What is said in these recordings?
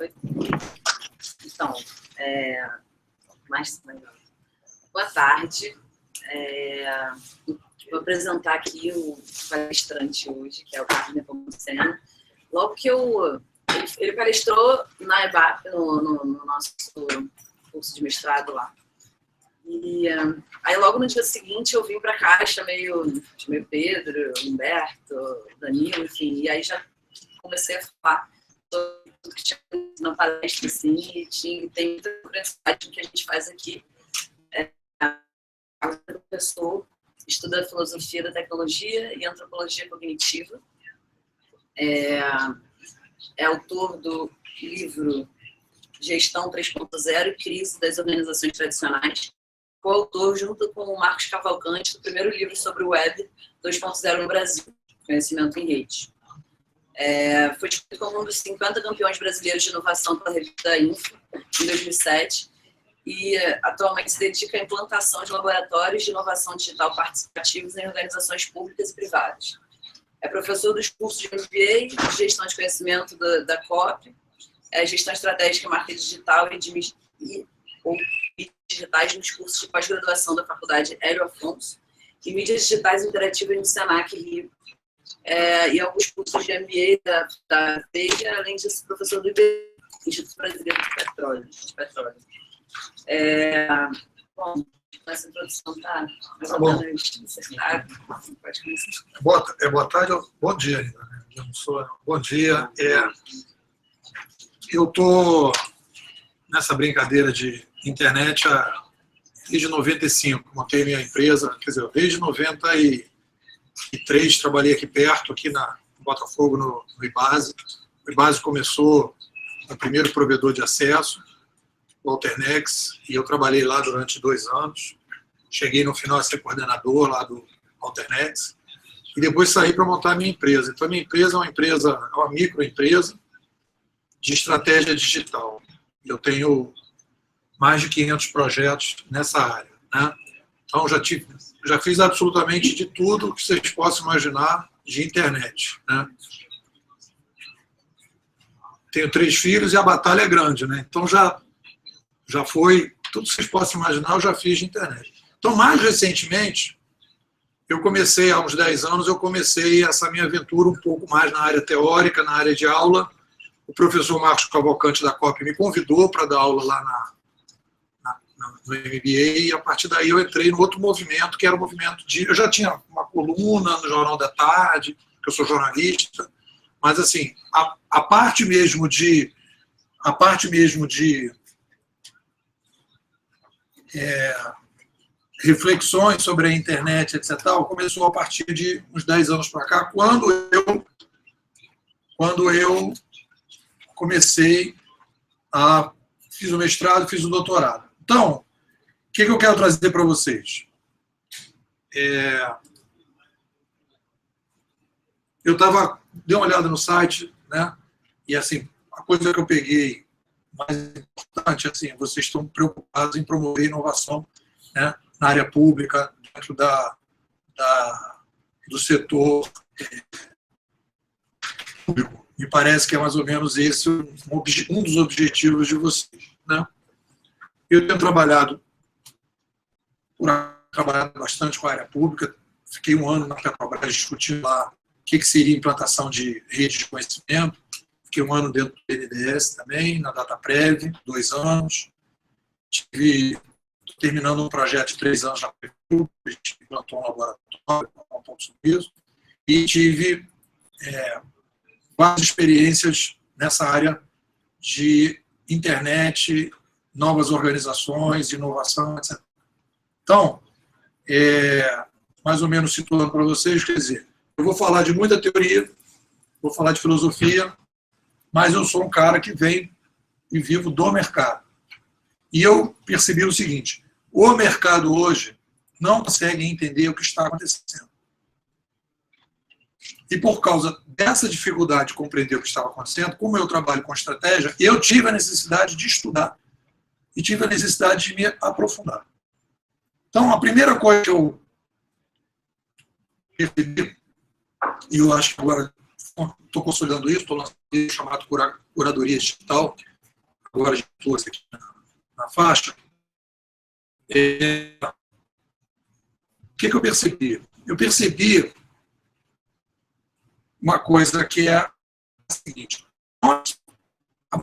Foi. Então, boa tarde. Vou apresentar aqui o palestrante hoje, que é o Carlos Nepomuceno. Logo que ele palestrou na EBAP, no nosso curso de mestrado lá. E aí logo no dia seguinte eu vim para cá, chamei Pedro, Humberto, Danilo, enfim, e aí já comecei a falar sobre tudo que tinha na palestra, assim, e tem muita curiosidade do que a gente faz aqui. O professor estuda filosofia da tecnologia e antropologia cognitiva. É autor do livro Gestão 3.0 e Crise das Organizações Tradicionais, coautor junto com o Marcos Cavalcante do primeiro livro sobre o Web 2.0 no Brasil, Conhecimento em Rede. Foi escolhido como um dos 50 campeões brasileiros de inovação pela revista Info, em 2007, e atualmente se dedica à implantação de laboratórios de inovação digital participativos em organizações públicas e privadas. É professor dos cursos de MBA, de Gestão de Conhecimento da COP, Gestão Estratégica e Marketing Digital e mídias digitais nos cursos de pós-graduação da Faculdade Hélio Afonso e Mídias Digitais Interativas no Senac Rio, e alguns cursos de MBA da FEIA, além disso, professor do Instituto Brasileiro de Petróleo. Bom, essa introdução está mais ou menos acertada. Pode começar. Boa tarde, bom dia ainda, né? Bom dia. Eu estou nessa brincadeira de internet desde 95, montei minha empresa, quer dizer, desde 93 trabalhei aqui perto, aqui no Botafogo, no Ibase. O Ibase começou o primeiro provedor de acesso, o Alternex, e eu trabalhei lá durante 2 anos. Cheguei no final a ser coordenador lá do Alternex, e depois saí para montar a minha empresa. Então, a minha empresa é uma microempresa de estratégia digital. Eu tenho mais de 500 projetos nessa área, né? Então, já fiz absolutamente de tudo que vocês possam imaginar de internet, né? Tenho 3 filhos e a batalha é grande, né? Então, já foi tudo que vocês possam imaginar, eu já fiz de internet. Então, mais recentemente, eu comecei, há uns 10 anos, essa minha aventura um pouco mais na área teórica, na área de aula. O professor Marcos Cavalcante da COP me convidou para dar aula lá no MBA, e a partir daí eu entrei no outro movimento, que era o movimento de... Eu já tinha uma coluna no Jornal da Tarde, que eu sou jornalista, mas assim, a parte mesmo de reflexões sobre a internet, etc., começou a partir de uns 10 anos para cá, quando eu comecei fiz o mestrado, fiz o doutorado. Então, o que eu quero trazer para vocês? Eu dei uma olhada no site, né? E assim, a coisa que eu peguei mais importante, assim, vocês estão preocupados em promover inovação, né, na área pública, dentro do setor público. Me parece que é mais ou menos esse um dos objetivos de vocês, né? Eu tenho trabalhado bastante com a área pública. Fiquei 1 ano na Petrobras discutindo lá o que seria implantação de rede de conhecimento. Fiquei 1 ano dentro do BNDES também, na Dataprev, 2 anos. Terminando um projeto de 3 anos na Prefeitura, a gente implantou um laboratório, um ponto sobre isso, e tive várias experiências nessa área de internet, novas organizações, inovação, etc. Então, mais ou menos situando para vocês, quer dizer, eu vou falar de muita teoria, vou falar de filosofia, mas eu sou um cara que vem e vivo do mercado. E eu percebi o seguinte: o mercado hoje não consegue entender o que está acontecendo. E por causa dessa dificuldade de compreender o que estava acontecendo, como eu trabalho com estratégia, eu tive a necessidade de estudar e tive a necessidade de me aprofundar. Então, a primeira coisa que eu percebi, e eu acho que agora estou consolidando isso, estou lançando um livro chamado Curadoria Digital, agora de todos aqui na faixa, o que eu percebi? Eu percebi uma coisa que é a seguinte: a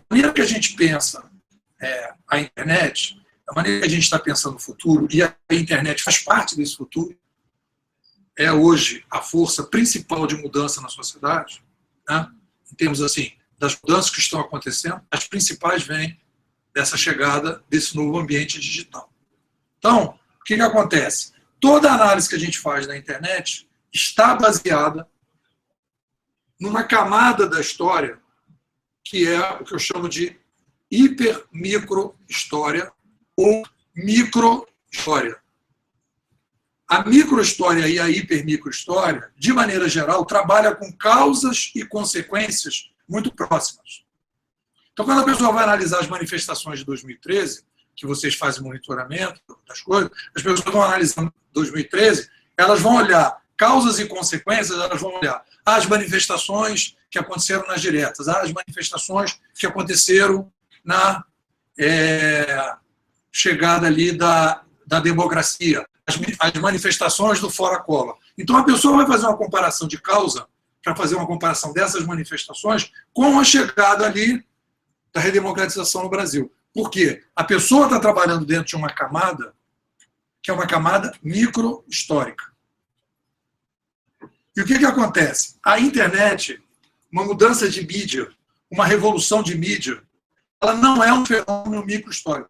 maneira que a gente pensa a internet, a maneira que a gente está pensando no futuro, e a internet faz parte desse futuro, é hoje a força principal de mudança na sociedade, né? Em termos assim, das mudanças que estão acontecendo, as principais vêm dessa chegada desse novo ambiente digital. Então, o que acontece? Toda análise que a gente faz na internet está baseada numa camada da história que é o que eu chamo de hiper-micro-história ou micro-história. A micro-história e a hiper-micro-história, de maneira geral, trabalham com causas e consequências muito próximas. Então, quando a pessoa vai analisar as manifestações de 2013, que vocês fazem monitoramento das coisas, as pessoas vão analisando 2013, elas vão olhar causas e consequências, elas vão olhar as manifestações que aconteceram nas diretas, as manifestações que aconteceram na chegada ali da democracia, as manifestações do Fora Collor. Então, a pessoa vai fazer uma comparação de causa, para fazer uma comparação dessas manifestações com a chegada ali da redemocratização no Brasil. Por quê? A pessoa está trabalhando dentro de uma camada que é uma camada micro-histórica. E o que acontece? A internet, uma mudança de mídia, uma revolução de mídia, ela não é um fenômeno micro-histórico.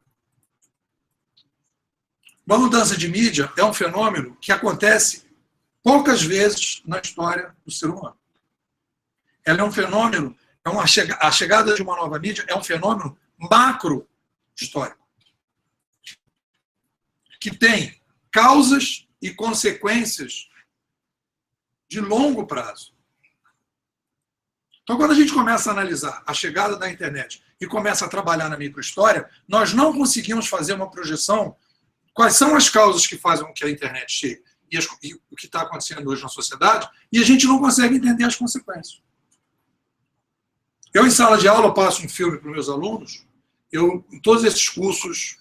Uma mudança de mídia é um fenômeno que acontece poucas vezes na história do ser humano. Ela é um fenômeno, a chegada de uma nova mídia é um fenômeno macro-histórico, que tem causas e consequências de longo prazo. Então, quando a gente começa a analisar a chegada da internet e começa a trabalhar na microhistória, nós não conseguimos fazer uma projeção quais são as causas que fazem com que a internet chegue e o que está acontecendo hoje na sociedade, e a gente não consegue entender as consequências. Eu, em sala de aula, passo um filme para os meus alunos, em todos esses cursos,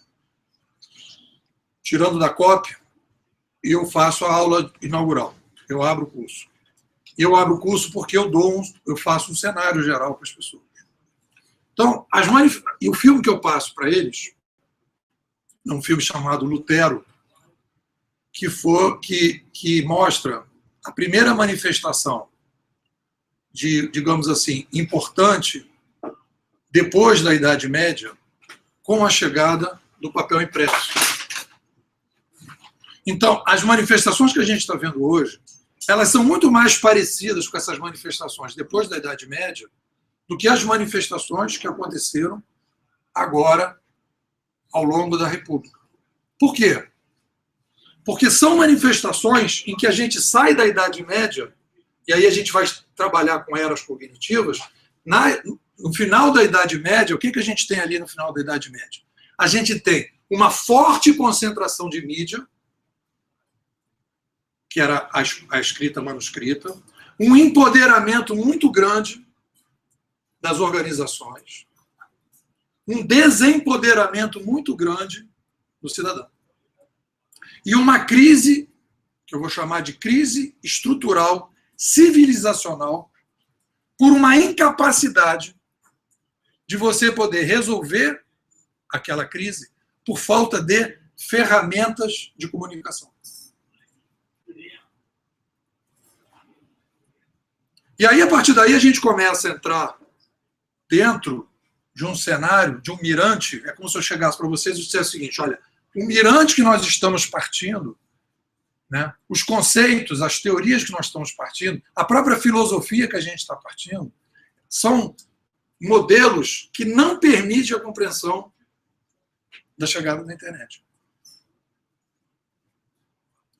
tirando da cópia, eu faço a aula inaugural. Eu abro o curso. Eu abro o curso porque eu faço um cenário geral para as pessoas. Então, e o filme que eu passo para eles é um filme chamado Lutero, que mostra a primeira manifestação digamos assim, importante depois da Idade Média, com a chegada do papel impresso. Então, as manifestações que a gente está vendo hoje, elas são muito mais parecidas com essas manifestações depois da Idade Média do que as manifestações que aconteceram agora ao longo da República. Por quê? Porque são manifestações em que a gente sai da Idade Média, e aí a gente vai trabalhar com eras cognitivas. No final da Idade Média, o que a gente tem ali no final da Idade Média? A gente tem uma forte concentração de mídia, que era a escrita manuscrita, um empoderamento muito grande das organizações, um desempoderamento muito grande do cidadão. E uma crise, que eu vou chamar de crise estrutural, civilizacional, por uma incapacidade de você poder resolver aquela crise por falta de ferramentas de comunicação. E aí, a partir daí, a gente começa a entrar dentro de um cenário, de um mirante. É como se eu chegasse para vocês e dissesse o seguinte: olha, o mirante que nós estamos partindo, né, os conceitos, as teorias que nós estamos partindo, a própria filosofia que a gente está partindo, são modelos que não permitem a compreensão da chegada da internet.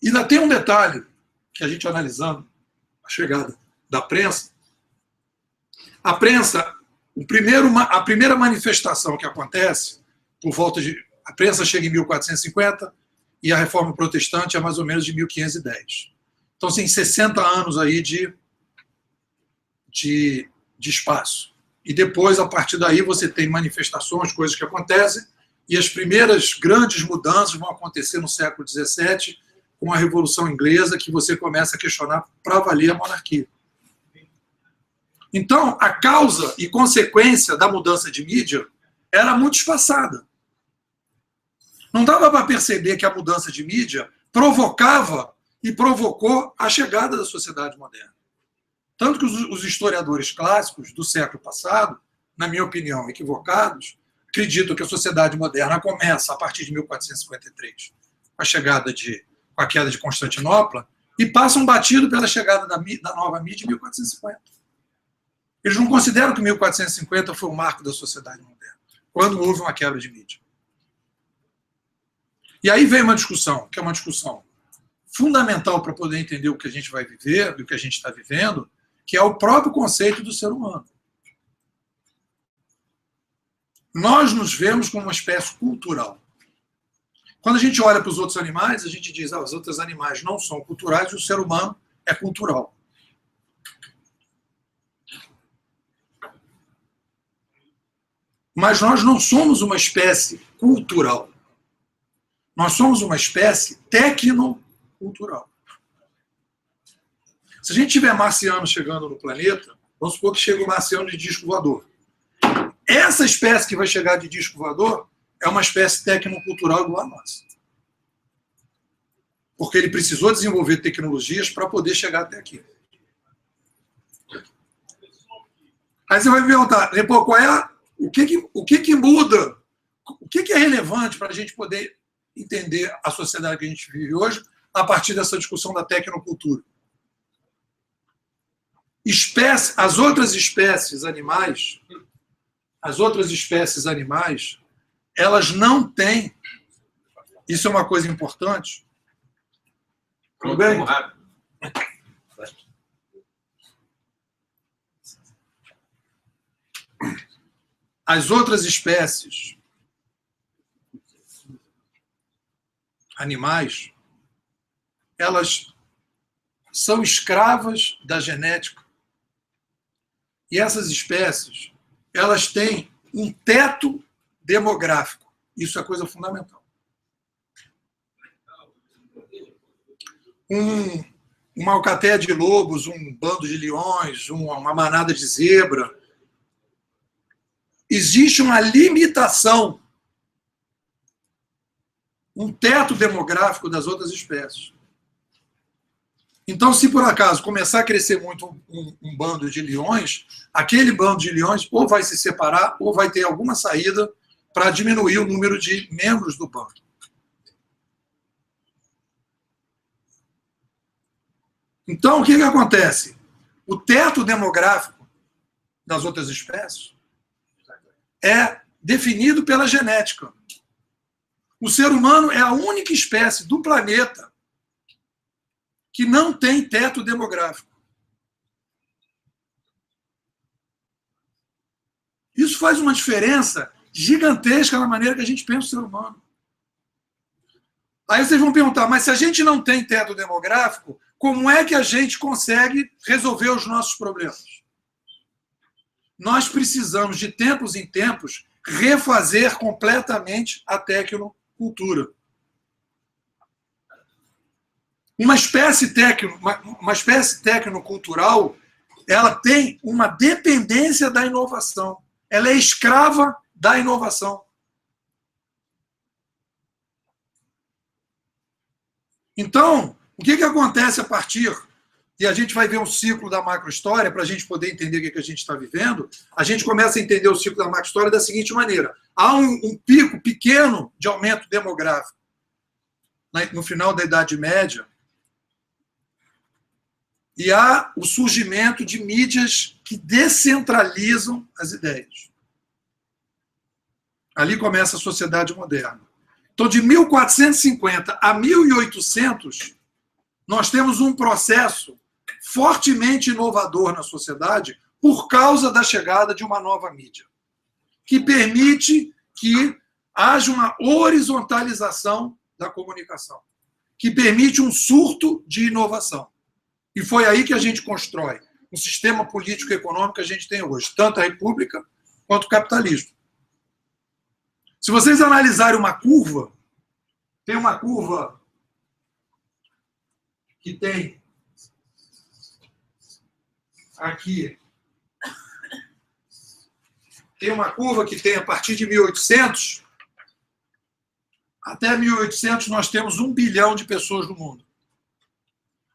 E ainda tem um detalhe que a gente analisando a chegada da prensa. A prensa, a primeira manifestação que acontece, por volta de... A prensa chega em 1450 e a Reforma Protestante é mais ou menos de 1510. Então, tem 60 anos aí de espaço. e depois, a partir daí, você tem manifestações, coisas que acontecem, e as primeiras grandes mudanças vão acontecer no século XVII, com a Revolução Inglesa, que você começa a questionar para valer a monarquia. Então, a causa e consequência da mudança de mídia era muito espaçada. Não dava para perceber que a mudança de mídia provocava e provocou a chegada da sociedade moderna. Tanto que os historiadores clássicos do século passado, na minha opinião, equivocados, acreditam que a sociedade moderna começa a partir de 1453, com a queda de Constantinopla, e passam batido pela chegada da nova mídia em 1450. Eles não consideram que 1450 foi o marco da sociedade moderna, quando houve uma quebra de mídia. E aí vem uma discussão, que é uma discussão fundamental para poder entender o que a gente vai viver, do que a gente está vivendo, que é o próprio conceito do ser humano. Nós nos vemos como uma espécie cultural. Quando a gente olha para os outros animais, a gente diz que os outros animais não são culturais e o ser humano é cultural. Mas nós não somos uma espécie cultural. Nós somos uma espécie tecnocultural. Se a gente tiver marciano chegando no planeta, vamos supor que chega um marciano de disco voador. Essa espécie que vai chegar de disco voador é uma espécie tecnocultural igual a nossa. Porque ele precisou desenvolver tecnologias para poder chegar até aqui. Aí você vai me perguntar, qual é o que muda? O que é relevante para a gente poder entender a sociedade que a gente vive hoje a partir dessa discussão da tecnocultura? As outras espécies animais, elas não têm, isso é uma coisa importante. Tudo bem? As outras espécies animais, elas são escravas da genética. E essas espécies, elas têm um teto demográfico. Isso é coisa fundamental. Uma alcateia de lobos, um bando de leões, uma manada de zebra. Existe uma limitação, um teto demográfico das outras espécies. Então, se por acaso começar a crescer muito um bando de leões, aquele bando de leões ou vai se separar ou vai ter alguma saída para diminuir o número de membros do bando. Então, o que acontece? O teto demográfico das outras espécies é definido pela genética. O ser humano é a única espécie do planeta que não tem teto demográfico. Isso faz uma diferença gigantesca na maneira que a gente pensa o ser humano. Aí vocês vão perguntar, mas se a gente não tem teto demográfico, como é que a gente consegue resolver os nossos problemas? Nós precisamos, de tempos em tempos, refazer completamente a tecnocultura. Uma espécie tecnocultural, ela tem uma dependência da inovação. Ela é escrava da inovação. Então, o que acontece a partir, e a gente vai ver um ciclo da macrohistória, para a gente poder entender o que a gente está vivendo, a gente começa a entender o ciclo da macrohistória da seguinte maneira. Há um pico pequeno de aumento demográfico no final da Idade Média, e há o surgimento de mídias que descentralizam as ideias. Ali começa a sociedade moderna. Então, de 1450 a 1800, nós temos um processo fortemente inovador na sociedade por causa da chegada de uma nova mídia, que permite que haja uma horizontalização da comunicação, que permite um surto de inovação. E foi aí que a gente constrói o sistema político e econômico que a gente tem hoje, tanto a república quanto o capitalismo. Se vocês analisarem uma curva, tem uma curva que tem aqui, tem uma curva que tem a partir de 1800, até 1800 nós temos 1 bilhão de pessoas no mundo.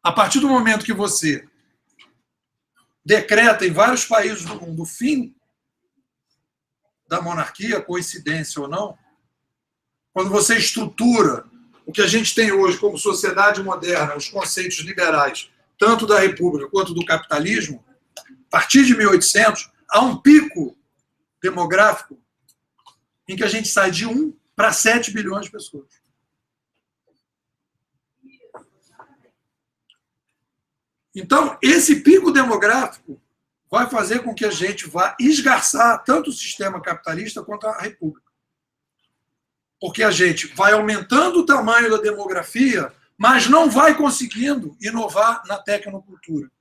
A partir do momento que você decreta em vários países do mundo o fim da monarquia, coincidência ou não, quando você estrutura o que a gente tem hoje como sociedade moderna, os conceitos liberais, tanto da república quanto do capitalismo, a partir de 1800, há um pico demográfico em que a gente sai de 1 para 7 bilhões de pessoas. Então, esse pico demográfico vai fazer com que a gente vá esgarçar tanto o sistema capitalista quanto a república. Porque a gente vai aumentando o tamanho da demografia, mas não vai conseguindo inovar na tecnocultura.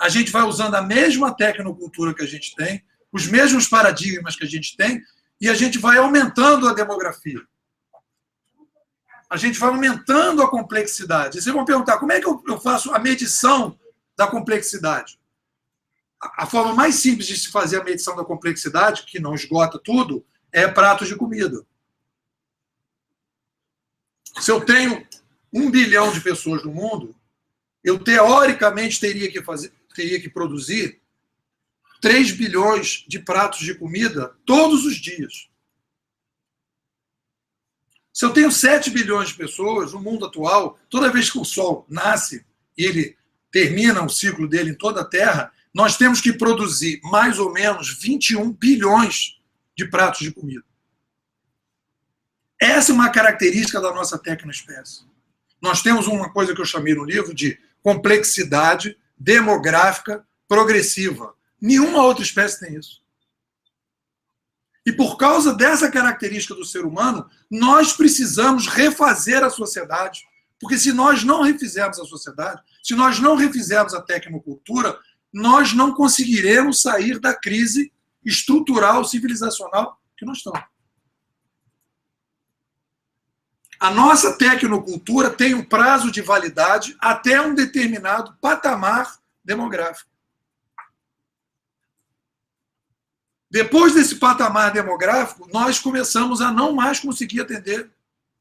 A gente vai usando a mesma tecnocultura que a gente tem, os mesmos paradigmas que a gente tem, e a gente vai aumentando a demografia. A gente vai aumentando a complexidade. Vocês vão perguntar, como é que eu faço a medição da complexidade? A forma mais simples de se fazer a medição da complexidade, que não esgota tudo, é pratos de comida. Se eu tenho 1 bilhão de pessoas no mundo, eu teoricamente teria que produzir 3 bilhões de pratos de comida todos os dias. Se eu tenho 7 bilhões de pessoas no mundo atual, toda vez que o Sol nasce e ele termina o ciclo dele em toda a Terra, nós temos que produzir mais ou menos 21 bilhões de pratos de comida. Essa é uma característica da nossa tecnoespécie. Nós temos uma coisa que eu chamei no livro de complexidade demográfica progressiva. Nenhuma outra espécie tem isso. E por causa dessa característica do ser humano, nós precisamos refazer a sociedade. Porque se nós não refizermos a sociedade, se nós não refizermos a tecnocultura, nós não conseguiremos sair da crise estrutural, civilizacional que nós estamos. A nossa tecnocultura tem um prazo de validade até um determinado patamar demográfico. Depois desse patamar demográfico, nós começamos a não mais conseguir atender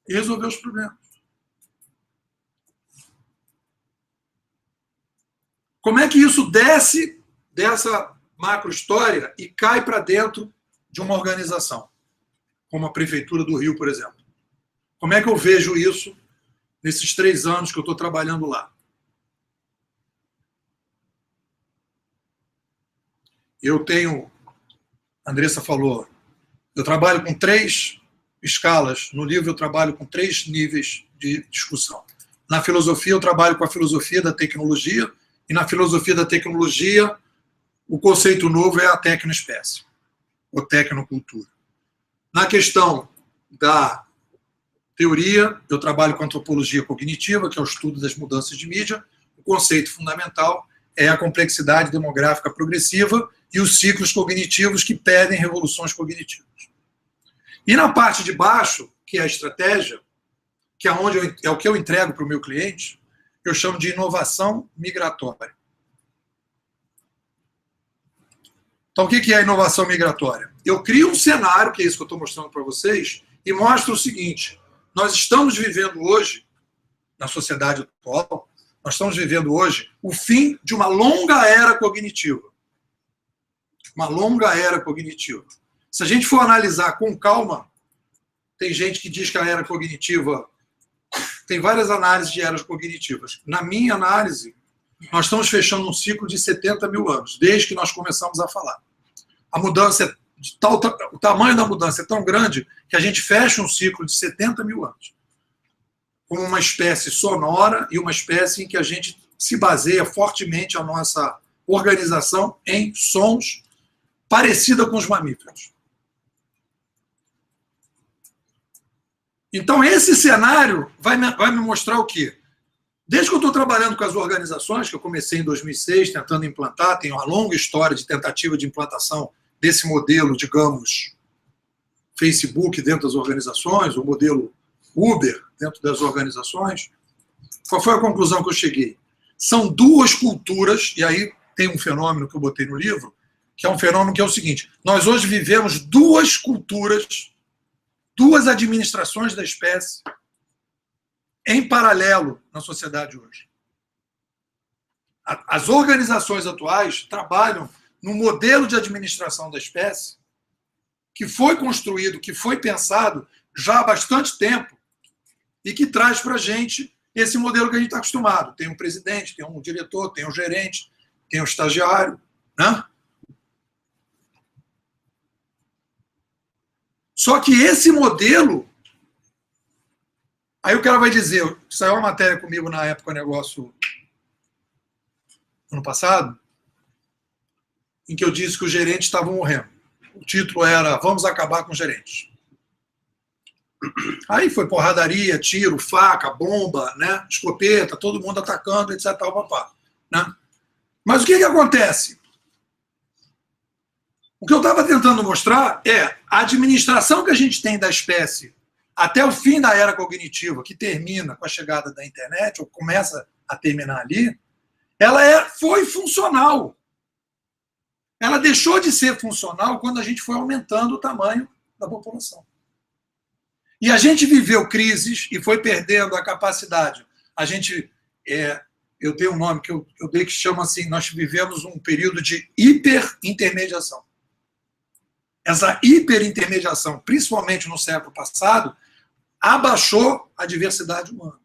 e resolver os problemas. Como é que isso desce dessa macro-história e cai para dentro de uma organização, como a Prefeitura do Rio, por exemplo? Como é que eu vejo isso nesses 3 anos que eu estou trabalhando lá? Eu tenho, a Andressa falou, eu trabalho com 3 escalas. No livro eu trabalho com 3 níveis de discussão. Na filosofia eu trabalho com a filosofia da tecnologia, e na filosofia da tecnologia o conceito novo é a tecnoespécie, ou tecnocultura. Na questão da teoria, eu trabalho com antropologia cognitiva, que é o estudo das mudanças de mídia. O conceito fundamental é a complexidade demográfica progressiva e os ciclos cognitivos que pedem revoluções cognitivas. E na parte de baixo, que é a estratégia, que é o que eu entrego para o meu cliente, eu chamo de inovação migratória. Então, o que é a inovação migratória? Eu crio um cenário, que é isso que eu estou mostrando para vocês, e mostro o seguinte: nós estamos vivendo hoje, na sociedade atual, nós estamos vivendo hoje o fim de uma longa era cognitiva. Uma longa era cognitiva. Se a gente for analisar com calma, tem gente que diz que a era cognitiva... Tem várias análises de eras cognitivas. Na minha análise, nós estamos fechando um ciclo de 70 mil anos, desde que nós começamos a falar. A mudança o tamanho da mudança é tão grande que a gente fecha um ciclo de 70 mil anos. Como uma espécie sonora e uma espécie em que a gente se baseia fortemente a nossa organização em sons parecida com os mamíferos. Então, esse cenário vai me mostrar o quê? Desde que eu estou trabalhando com as organizações, que eu comecei em 2006, tentando implantar, tenho uma longa história de tentativa de implantação desse modelo, digamos, Facebook dentro das organizações, o modelo Uber dentro das organizações. Qual foi a conclusão que eu cheguei? São duas culturas, e aí tem um fenômeno que eu botei no livro, que é um fenômeno que é o seguinte: nós hoje vivemos duas culturas, duas administrações da espécie em paralelo na sociedade hoje. As organizações atuais trabalham no modelo de administração da espécie que foi construído, que foi pensado já há bastante tempo e que traz para a gente esse modelo que a gente está acostumado. Tem um presidente, tem um diretor, tem um gerente, tem um estagiário, né? Só que esse modelo... Aí o cara vai dizer, saiu uma matéria comigo na época, negócio ano passado, em que eu disse que os gerentes estavam morrendo. O título era Vamos acabar com os gerentes. Aí foi porradaria, tiro, faca, bomba, né? Escopeta, todo mundo atacando, etc. Né? Mas o que acontece? O que eu estava tentando mostrar é a administração que a gente tem da espécie até o fim da era cognitiva, que termina com a chegada da internet, ou começa a terminar ali, ela foi funcional. Ela deixou de ser funcional quando a gente foi aumentando o tamanho da população. E a gente viveu crises e foi perdendo a capacidade. A gente, eu dei um nome que eu dei que chama assim, nós vivemos um período de hiperintermediação. Essa hiperintermediação, principalmente no século passado, abaixou a diversidade humana.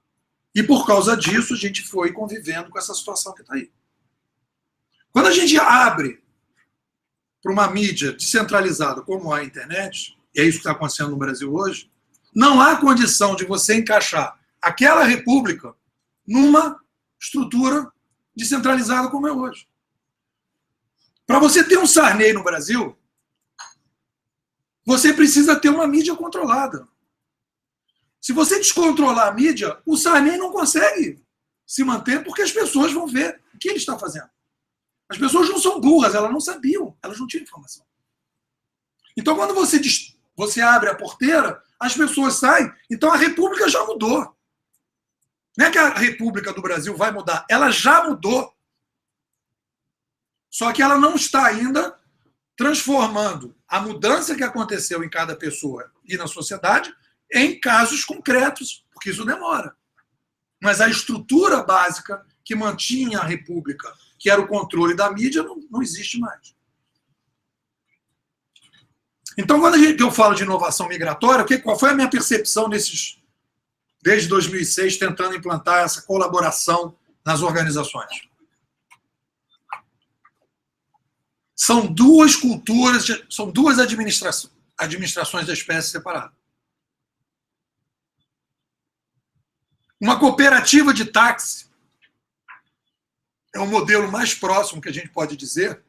E por causa disso, a gente foi convivendo com essa situação que está aí. Quando a gente abre para uma mídia descentralizada como a internet, e é isso que está acontecendo no Brasil hoje, não há condição de você encaixar aquela república numa estrutura descentralizada como é hoje. Para você ter um Sarney no Brasil, você precisa ter uma mídia controlada. Se você descontrolar a mídia, o Sarney não consegue se manter porque as pessoas vão ver o que ele está fazendo. As pessoas não são burras, elas não sabiam, elas não tinham informação. Então, quando você abre a porteira, as pessoas saem. Então, a República já mudou. Não é que a República do Brasil vai mudar, ela já mudou. Só que ela não está ainda transformando a mudança que aconteceu em cada pessoa e na sociedade em casos concretos, porque isso demora. Mas a estrutura básica que mantinha a República, que era o controle da mídia, não existe mais. Então, quando eu falo de inovação migratória, qual foi a minha percepção desde 2006, tentando implantar essa colaboração nas organizações? São duas culturas, são duas administrações da espécie separadas. Uma cooperativa de táxi é o modelo mais próximo que a gente pode dizer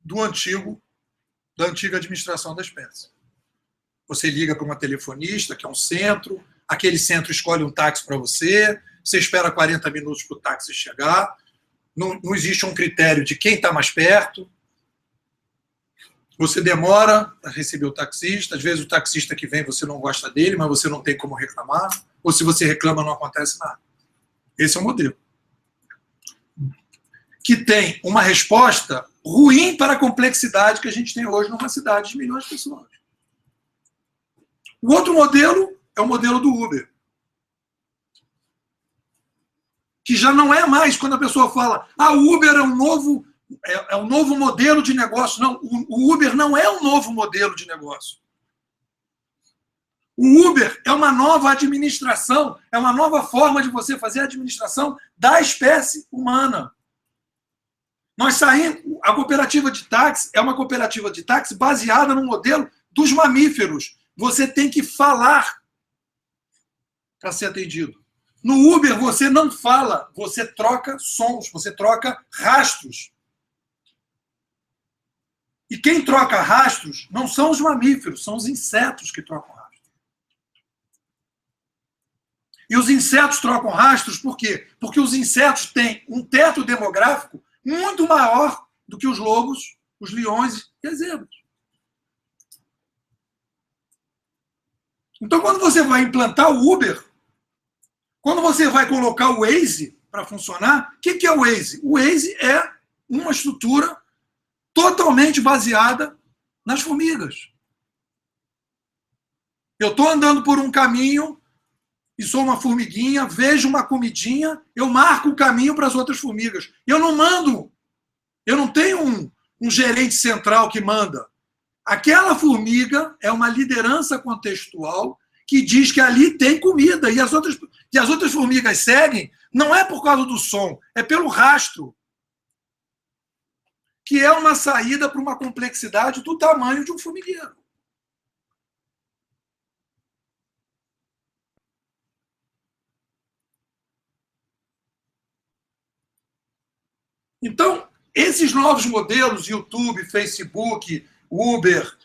da antiga administração da espécie. Você liga para uma telefonista, que é um centro, aquele centro escolhe um táxi para você, você espera 40 minutos para o táxi chegar, não existe um critério de quem está mais perto, você demora a receber o taxista, às vezes o taxista que vem você não gosta dele, mas você não tem como reclamar, ou se você reclama não acontece nada. Esse é o modelo. Que tem uma resposta ruim para a complexidade que a gente tem hoje numa cidade de milhões de pessoas. O outro modelo é o modelo do Uber. Que já não é mais quando a pessoa fala o Uber é um novo modelo de negócio. Não, o Uber não é um novo modelo de negócio. O Uber é uma nova administração, é uma nova forma de você fazer a administração da espécie humana. Nós saímos, a cooperativa de táxi é uma cooperativa de táxi baseada no modelo dos mamíferos. Você tem que falar para ser atendido. No Uber você não fala, você troca sons, você troca rastros. E quem troca rastros não são os mamíferos, são os insetos que trocam rastros. E os insetos trocam rastros por quê? Porque os insetos têm um teto demográfico muito maior do que os lobos, os leões e as zebras. Então, quando você vai implantar o Uber, quando você vai colocar o Waze para funcionar, o que é o Waze? O Waze é uma estrutura totalmente baseada nas formigas. Eu estou andando por um caminho e sou uma formiguinha, vejo uma comidinha, eu marco o caminho para as outras formigas. Eu não mando, eu não tenho um gerente central que manda. Aquela formiga é uma liderança contextual que diz que ali tem comida e as outras formigas seguem, não é por causa do som, é pelo rastro, que é uma saída para uma complexidade do tamanho de um formigueiro. Então, esses novos modelos, YouTube, Facebook, Uber,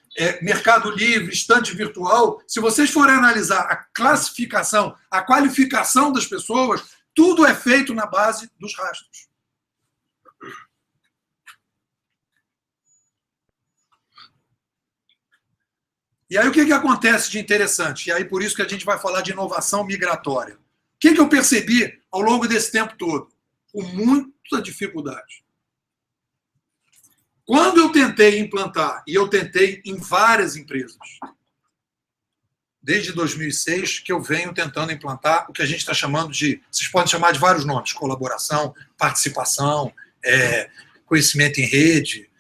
Mercado Livre, estante virtual, se vocês forem analisar a classificação, a qualificação das pessoas, tudo é feito na base dos rastros. E aí o que acontece de interessante? E aí por isso que a gente vai falar de inovação migratória. O que eu percebi ao longo desse tempo todo? Com muita dificuldade. Quando eu tentei implantar, e eu tentei em várias empresas, desde 2006, que eu venho tentando implantar o que a gente está chamando de, vocês podem chamar de vários nomes, colaboração, participação, conhecimento em rede,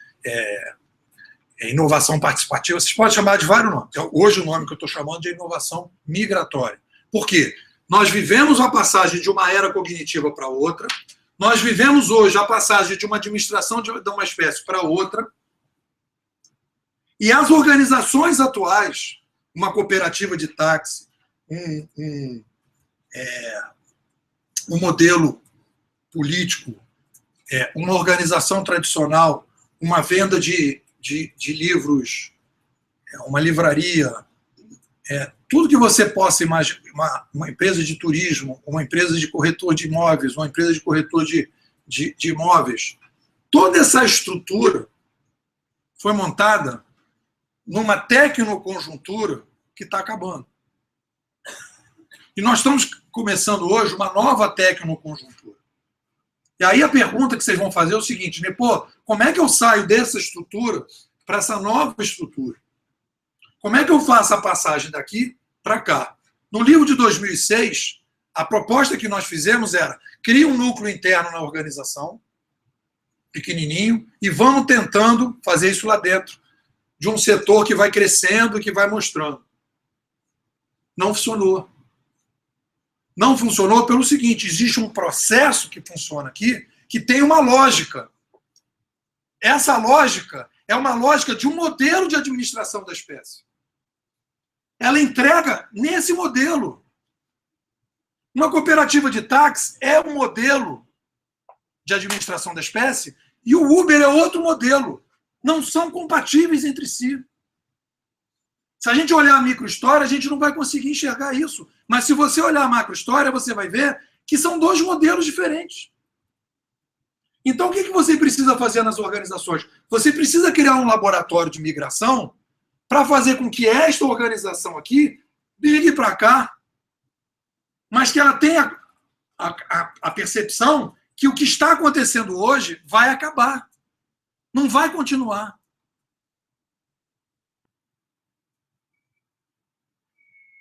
inovação participativa, vocês podem chamar de vários nomes. Então, hoje o nome que eu estou chamando de inovação migratória. Por quê? Nós vivemos a passagem de uma era cognitiva para outra, nós vivemos hoje a passagem de uma administração de uma espécie para outra, e as organizações atuais, uma cooperativa de táxi, um modelo político, uma organização tradicional, uma venda de livros, uma livraria, tudo que você possa imaginar, uma empresa de turismo, uma empresa de corretor de imóveis, uma empresa de corretor de imóveis, toda essa estrutura foi montada numa tecnoconjuntura que está acabando. E nós estamos começando hoje uma nova tecnoconjuntura. E aí a pergunta que vocês vão fazer é o seguinte, pô, como é que eu saio dessa estrutura para essa nova estrutura? Como é que eu faço a passagem daqui para cá? No livro de 2006, a proposta que nós fizemos era cria um núcleo interno na organização, pequenininho, e vamos tentando fazer isso lá dentro, de um setor que vai crescendo e que vai mostrando. Não funcionou. Não funcionou pelo seguinte, existe um processo que funciona aqui, que tem uma lógica. Essa lógica é uma lógica de um modelo de administração da espécie. Ela entrega nesse modelo. Uma cooperativa de táxi é um modelo de administração da espécie e o Uber é outro modelo. Não são compatíveis entre si. Se a gente olhar a microhistória, a gente não vai conseguir enxergar isso. Mas se você olhar a macrohistória, você vai ver que são dois modelos diferentes. Então, o que você precisa fazer nas organizações? Você precisa criar um laboratório de migração para fazer com que esta organização aqui ligue para cá, mas que ela tenha a percepção que o que está acontecendo hoje vai acabar. Não vai continuar. –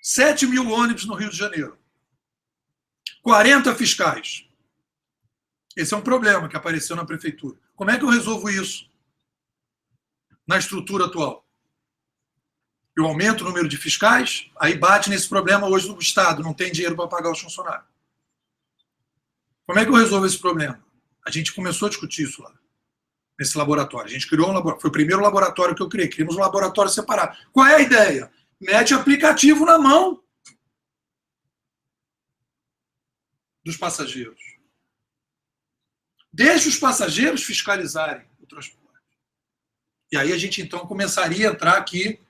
7 mil ônibus no Rio de Janeiro. 40 fiscais. Esse é um problema que apareceu na prefeitura. Como é que eu resolvo isso na estrutura atual? Eu aumento o número de fiscais, aí bate nesse problema hoje do Estado, não tem dinheiro para pagar os funcionários. Como é que eu resolvo esse problema? A gente começou a discutir isso lá, nesse laboratório. A gente criou um laboratório, foi o primeiro laboratório que eu criei, criamos um laboratório separado. Qual é a ideia? Mete aplicativo na mão dos passageiros. Deixa os passageiros fiscalizarem o transporte. E aí a gente, então, começaria a entrar aqui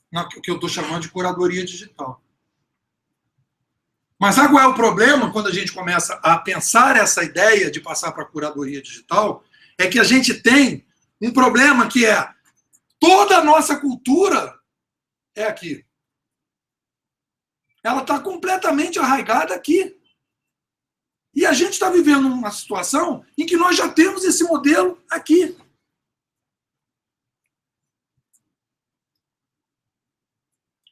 no que eu estou chamando de curadoria digital. Mas sabe qual é o problema quando a gente começa a pensar essa ideia de passar para a curadoria digital? É que a gente tem um problema que é toda a nossa cultura é aqui. Ela está completamente arraigada aqui. E a gente está vivendo uma situação em que nós já temos esse modelo aqui.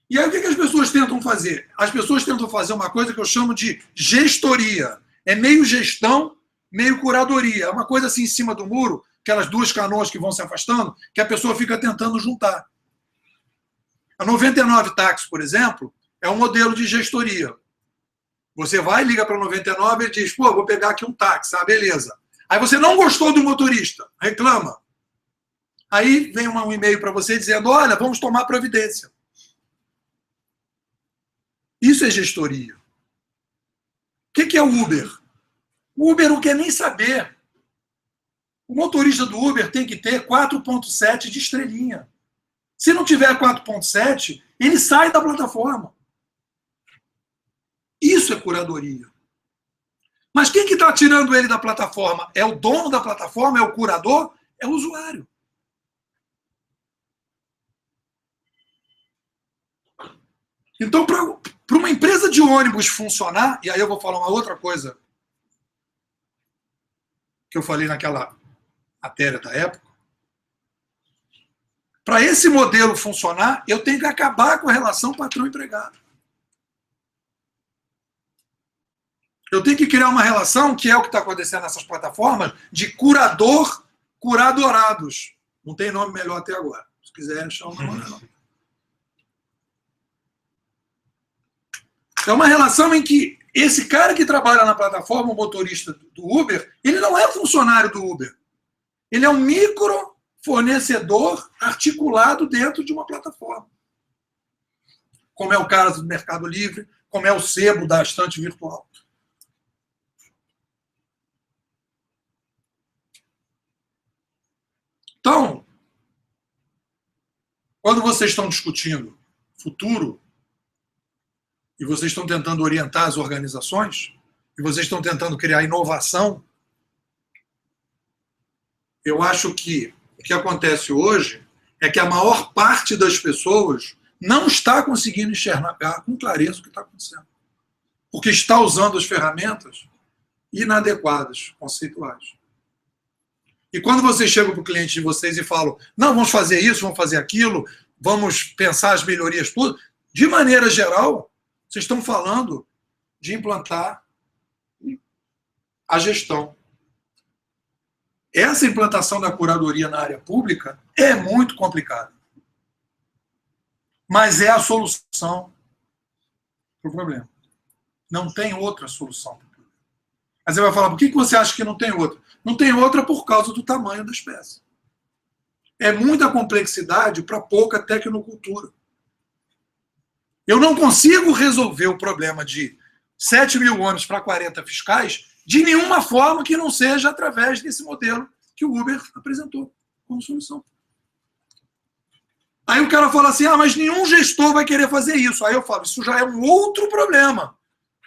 E aí o que as pessoas tentam fazer? As pessoas tentam fazer uma coisa que eu chamo de gestoria. É meio gestão, meio curadoria. É uma coisa assim em cima do muro, aquelas duas canoas que vão se afastando, que a pessoa fica tentando juntar. A 99 Táxi, por exemplo, é um modelo de gestoria. Você vai, liga para 99 e diz, pô, vou pegar aqui um táxi, beleza. Aí você não gostou do motorista, reclama. Aí vem um e-mail para você dizendo, olha, vamos tomar providência. Isso é gestoria. O que é o Uber? O Uber não quer nem saber. O motorista do Uber tem que ter 4.7 de estrelinha. Se não tiver 4.7, ele sai da plataforma. Isso é curadoria. Mas quem que está tirando ele da plataforma? É o dono da plataforma? É o curador? É o usuário. Então, para uma empresa de ônibus funcionar, e aí eu vou falar uma outra coisa que eu falei naquela matéria da época, para esse modelo funcionar, eu tenho que acabar com a relação patrão-empregado. Eu tenho que criar uma relação, que é o que está acontecendo nessas plataformas, de curador-curadorados. Não tem nome melhor até agora. Se quiser, chama o nome. É uma relação em que esse cara que trabalha na plataforma, o motorista do Uber, ele não é funcionário do Uber. Ele é um micro fornecedor articulado dentro de uma plataforma. Como é o caso do Mercado Livre, como é o sebo da estante virtual. Então, quando vocês estão discutindo futuro, e vocês estão tentando orientar as organizações, e vocês estão tentando criar inovação, eu acho que o que acontece hoje é que a maior parte das pessoas não está conseguindo enxergar com clareza o que está acontecendo. Porque está usando as ferramentas inadequadas, conceituais. E quando vocês chegam para o cliente de vocês e falam, não, vamos fazer isso, vamos fazer aquilo, vamos pensar as melhorias, tudo, de maneira geral, vocês estão falando de implantar a gestão. Essa implantação da curadoria na área pública é muito complicada. Mas é a solução para o problema. Não tem outra solução para o problema. Aí você vai falar, por que você acha que não tem outra? Não tem outra por causa do tamanho da espécie. É muita complexidade para pouca tecnocultura. Eu não consigo resolver o problema de 7 mil ônibus para 40 fiscais de nenhuma forma que não seja através desse modelo que o Uber apresentou como solução. Aí o cara fala assim, mas nenhum gestor vai querer fazer isso. Aí eu falo, isso já é um outro problema.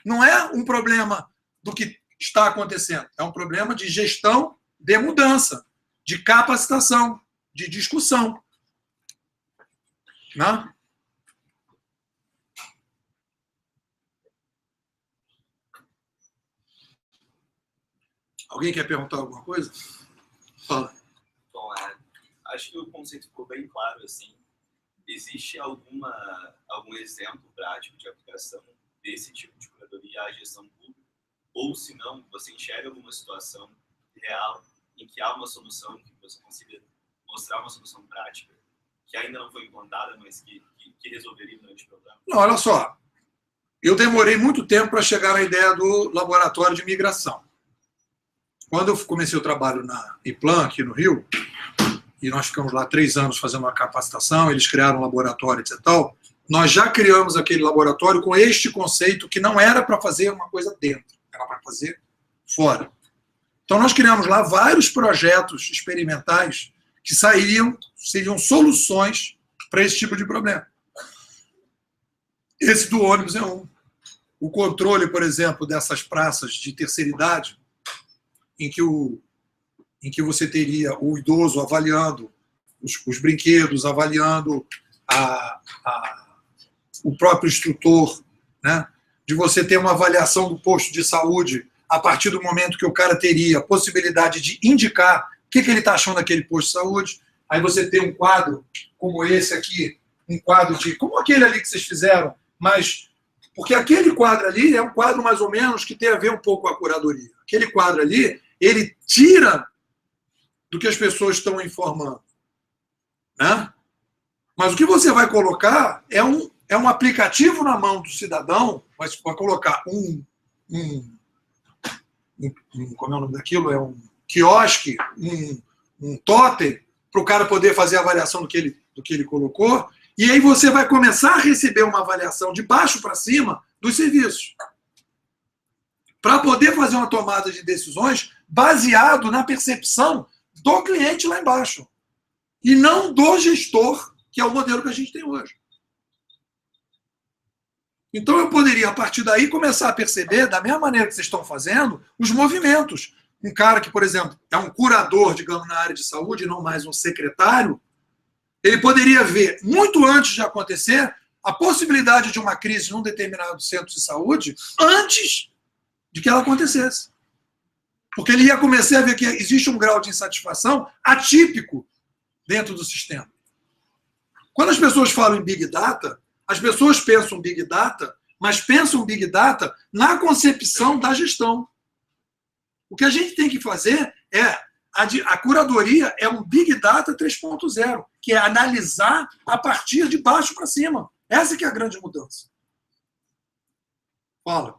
Não é um problema do que está acontecendo. É um problema de gestão de mudança, de capacitação, de discussão. Né? Alguém quer perguntar alguma coisa? Fala. Bom, acho que o conceito ficou bem claro, assim. Existe algum exemplo prático de aplicação desse tipo de curadoria à gestão pública? Ou, se não, você enxerga alguma situação real em que há uma solução, que você consiga mostrar uma solução prática, que ainda não foi implantada, mas que resolveria o grande problema? Não, olha só. Eu demorei muito tempo para chegar na ideia do laboratório de migração. Quando eu comecei o trabalho na IPLAN, aqui no Rio, e nós ficamos lá 3 anos fazendo uma capacitação, eles criaram um laboratório, etc. Nós já criamos aquele laboratório com este conceito que não era para fazer uma coisa dentro, era para fazer fora. Então nós criamos lá vários projetos experimentais que seriam soluções para esse tipo de problema. Esse do ônibus é um. o controle, por exemplo, dessas praças de terceira idade, em que você teria o idoso avaliando os brinquedos, avaliando o próprio instrutor, né? De você ter uma avaliação do posto de saúde a partir do momento que o cara teria a possibilidade de indicar o que ele está achando daquele posto de saúde. Aí você tem um quadro como esse aqui, um quadro como aquele ali que vocês fizeram, mas porque aquele quadro ali é um quadro mais ou menos que tem a ver um pouco com a curadoria. Aquele quadro ali, ele tira do que as pessoas estão informando, né? Mas o que você vai colocar é um aplicativo na mão do cidadão, mas vai colocar como é o nome daquilo? É um quiosque, um totem, para o cara poder fazer a avaliação do que ele colocou, e aí você vai começar a receber uma avaliação de baixo para cima dos serviços, para poder fazer uma tomada de decisões baseado na percepção do cliente lá embaixo, e não do gestor, que é o modelo que a gente tem hoje. Então eu poderia, a partir daí, começar a perceber, da mesma maneira que vocês estão fazendo, os movimentos. Um cara que, por exemplo, é um curador, digamos, na área de saúde, não mais um secretário, ele poderia ver, muito antes de acontecer, a possibilidade de uma crise num determinado centro de saúde, antes de que ela acontecesse. Porque ele ia começar a ver que existe um grau de insatisfação atípico dentro do sistema. Quando as pessoas falam em Big Data, as pessoas pensam Big Data, mas pensam Big Data na concepção da gestão. O que a gente tem que fazer a curadoria é um Big Data 3.0, que é analisar a partir de baixo para cima. Essa que é a grande mudança. Fala.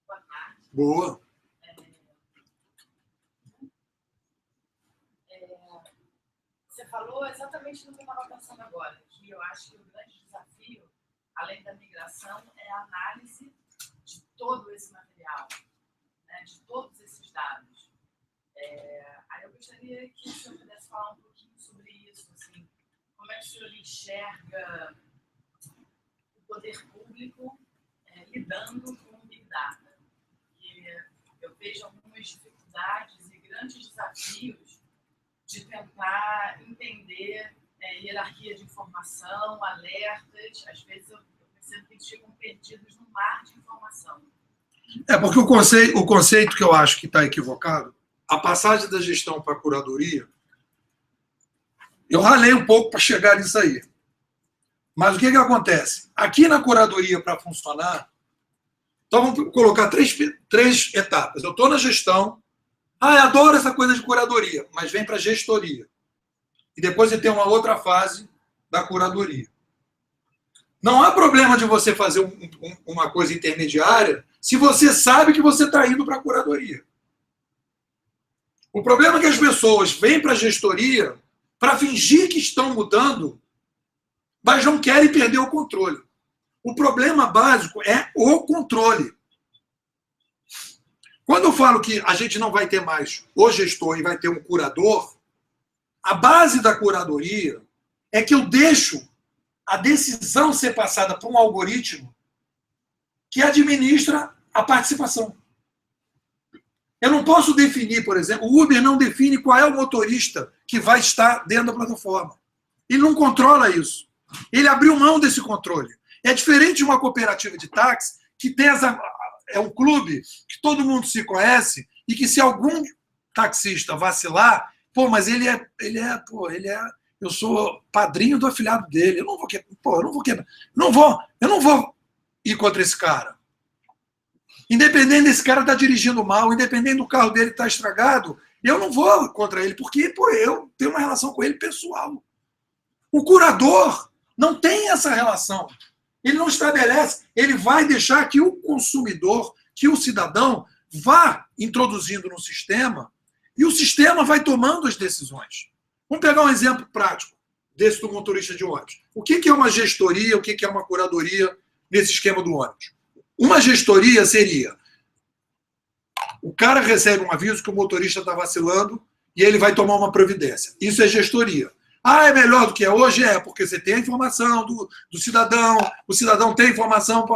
Boa tarde. Boa. Você falou exatamente no que eu estava pensando agora, que eu acho que o grande desafio, além da migração, é a análise de todo esse material, né, de todos esses dados. Aí eu gostaria que o senhor pudesse falar um pouquinho sobre isso, assim, como é que o senhor enxerga o poder público lidando com o Big Data. E eu vejo algumas dificuldades e grandes desafios de tentar entender hierarquia de informação, alertas. Às vezes eu percebo que eles ficam perdidos no mar de informação. Porque o conceito que eu acho que está equivocado, a passagem da gestão para a curadoria, eu ralei um pouco para chegar nisso aí. Mas o que acontece? Aqui na curadoria, para funcionar, então vamos colocar três etapas. Eu estou na gestão, eu adoro essa coisa de curadoria, mas vem para a gestoria. E depois você tem uma outra fase da curadoria. Não há problema de você fazer uma coisa intermediária se você sabe que você está indo para a curadoria. O problema é que as pessoas vêm para a gestoria para fingir que estão mudando, mas não querem perder o controle. O problema básico é o controle. Quando eu falo que a gente não vai ter mais o gestor e vai ter um curador, a base da curadoria é que eu deixo a decisão ser passada por um algoritmo que administra a participação. Eu não posso definir, por exemplo, o Uber não define qual é o motorista que vai estar dentro da plataforma. Ele não controla isso. Ele abriu mão desse controle. É diferente de uma cooperativa de táxi que tem é um clube que todo mundo se conhece e que se algum taxista vacilar, mas eu sou padrinho do afilhado dele, eu não vou ir contra esse cara. Independente desse cara estar dirigindo mal, independente do carro dele estar estragado, eu não vou contra ele, porque eu tenho uma relação com ele pessoal. O curador não tem essa relação. Ele não estabelece, ele vai deixar que o consumidor, que o cidadão vá introduzindo no sistema e o sistema vai tomando as decisões. Vamos pegar um exemplo prático desse do motorista de ônibus. O que é uma gestoria, o que é uma curadoria nesse esquema do ônibus? Uma gestoria seria: o cara recebe um aviso que o motorista está vacilando e ele vai tomar uma providência. Isso é gestoria. Ah, é melhor do que é hoje? É, porque você tem a informação do cidadão, o cidadão tem a informação,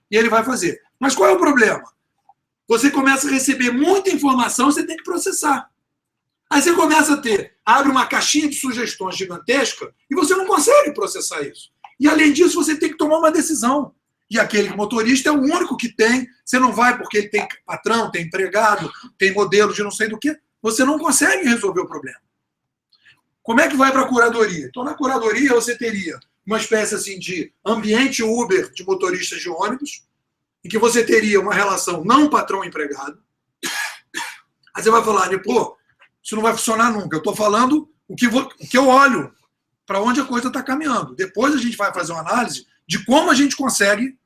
e ele vai fazer. Mas qual é o problema? Você começa a receber muita informação, você tem que processar. Aí você começa a abre uma caixinha de sugestões gigantesca e você não consegue processar isso. E, além disso, você tem que tomar uma decisão. E aquele motorista é o único que tem. Você não vai porque ele tem patrão, tem empregado, tem modelo de não sei do que. Você não consegue resolver o problema. Como é que vai para a curadoria? Então, na curadoria, você teria uma espécie assim, de ambiente Uber de motoristas de ônibus, em que você teria uma relação não patrão-empregado. Aí você vai falar, pô, isso não vai funcionar nunca. Eu estou falando o que eu olho, para onde a coisa está caminhando. Depois a gente vai fazer uma análise de como a gente consegue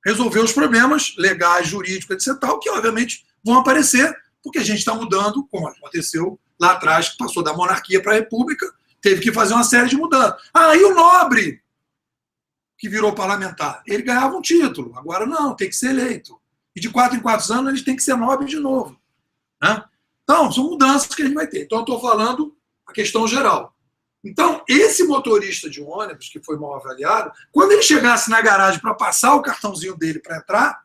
resolver os problemas legais, jurídicos, etc., que obviamente vão aparecer, porque a gente está mudando, como aconteceu lá atrás, que passou da monarquia para a república, teve que fazer uma série de mudanças. Ah, e o nobre, que virou parlamentar, ele ganhava um título, agora não, tem que ser eleito. E de 4 em 4 anos eles têm que ser nobre de novo. Né? Então, são mudanças que a gente vai ter. Então, eu estou falando a questão geral. Então, esse motorista de um ônibus, que foi mal avaliado, quando ele chegasse na garagem para passar o cartãozinho dele para entrar,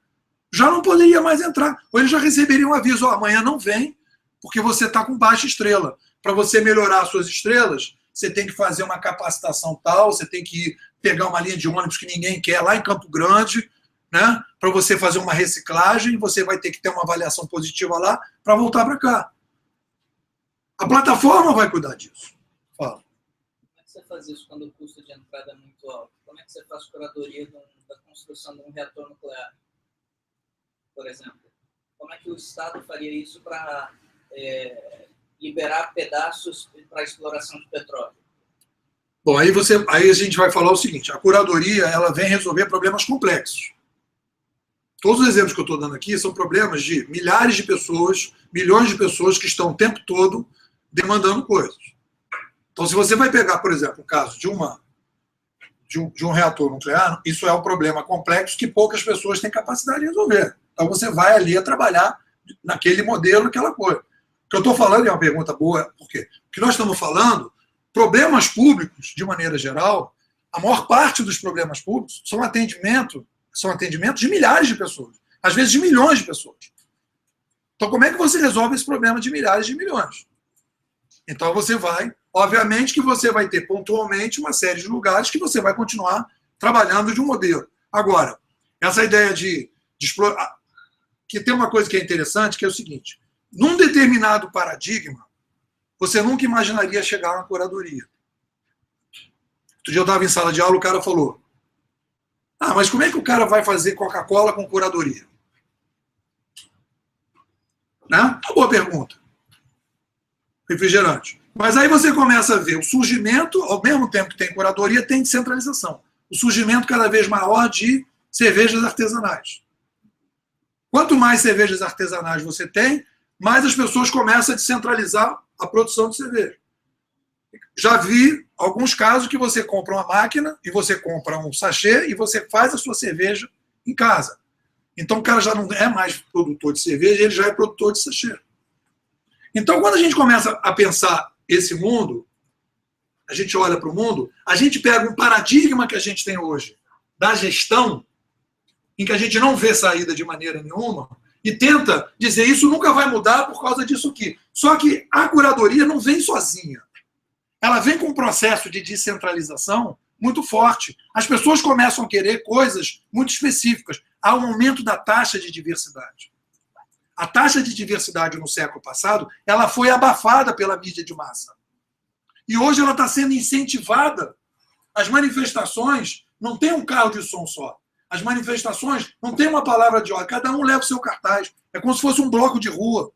já não poderia mais entrar. Ou ele já receberia um aviso, amanhã não vem, porque você está com baixa estrela. Para você melhorar as suas estrelas, você tem que fazer uma capacitação tal, você tem que pegar uma linha de ônibus que ninguém quer lá em Campo Grande, né? Para você fazer uma reciclagem, você vai ter que ter uma avaliação positiva lá para voltar para cá. A plataforma vai cuidar disso. Fala. Como é que você faz isso quando o custo de entrada é muito alto? Como é que você faz curadoria da construção de um reator nuclear, por exemplo? Como é que o Estado faria isso para liberar pedaços para a exploração de petróleo? Bom, aí a gente vai falar o seguinte, a curadoria ela vem resolver problemas complexos. Todos os exemplos que eu estou dando aqui são problemas de milhares de pessoas, milhões de pessoas que estão o tempo todo demandando coisas. Então, se você vai pegar, por exemplo, o caso de um reator nuclear, isso é um problema complexo que poucas pessoas têm capacidade de resolver. Então, você vai ali a trabalhar naquele modelo, aquela coisa. O que eu estou falando é uma pergunta boa, por quê? Porque nós estamos falando, problemas públicos, de maneira geral, a maior parte dos problemas públicos são atendimentos de milhares de pessoas, às vezes de milhões de pessoas. Então, como é que você resolve esse problema de milhares de milhões? Então, você vai, obviamente que você vai ter pontualmente uma série de lugares que você vai continuar trabalhando de um modelo. Agora, essa ideia de explorar, que tem uma coisa que é interessante, que é o seguinte, num determinado paradigma, você nunca imaginaria chegar na curadoria. Outro dia eu estava em sala de aula, o cara falou, mas como é que o cara vai fazer Coca-Cola com curadoria? Né? Uma boa pergunta. Refrigerante. Mas aí você começa a ver o surgimento, ao mesmo tempo que tem curadoria, tem descentralização. O surgimento cada vez maior de cervejas artesanais. Quanto mais cervejas artesanais você tem, mais as pessoas começam a descentralizar a produção de cerveja. Já vi alguns casos que você compra uma máquina e você compra um sachê e você faz a sua cerveja em casa. Então o cara já não é mais produtor de cerveja, ele já é produtor de sachê. Então, quando a gente começa a pensar esse mundo, a gente olha para o mundo, a gente pega um paradigma que a gente tem hoje da gestão, em que a gente não vê saída de maneira nenhuma, e tenta dizer isso nunca vai mudar por causa disso aqui. Só que a curadoria não vem sozinha. Ela vem com um processo de descentralização muito forte. As pessoas começam a querer coisas muito específicas. Há um aumento da taxa de diversidade. A taxa de diversidade no século passado, ela foi abafada pela mídia de massa. E hoje ela está sendo incentivada. As manifestações não tem um carro de som só. As manifestações não tem uma palavra de ordem. Cada um leva o seu cartaz. É como se fosse um bloco de rua.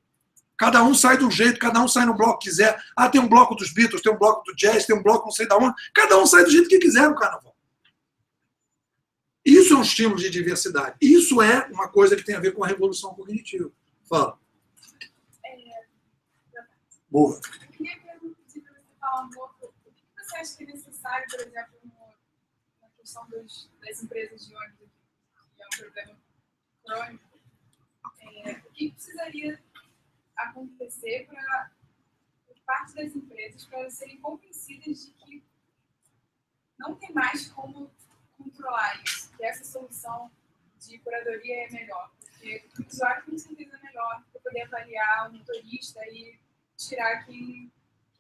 Cada um sai de um jeito, cada um sai no bloco que quiser. Tem um bloco dos Beatles, tem um bloco do jazz, tem um bloco não sei da onde. Cada um sai do jeito que quiser no carnaval. Isso é um estímulo de diversidade. Isso é uma coisa que tem a ver com a revolução cognitiva. Fala. Boa. Eu queria pedir para você falar um pouco o que você acha que é necessário, por exemplo, na questão das empresas de ônibus, que é um problema crônico. O que precisaria acontecer por parte das empresas para elas serem convencidas de que não tem mais como controlar isso, que essa solução de curadoria é melhor. Porque o usuário com certeza é melhor para poder avaliar o motorista e tirar quem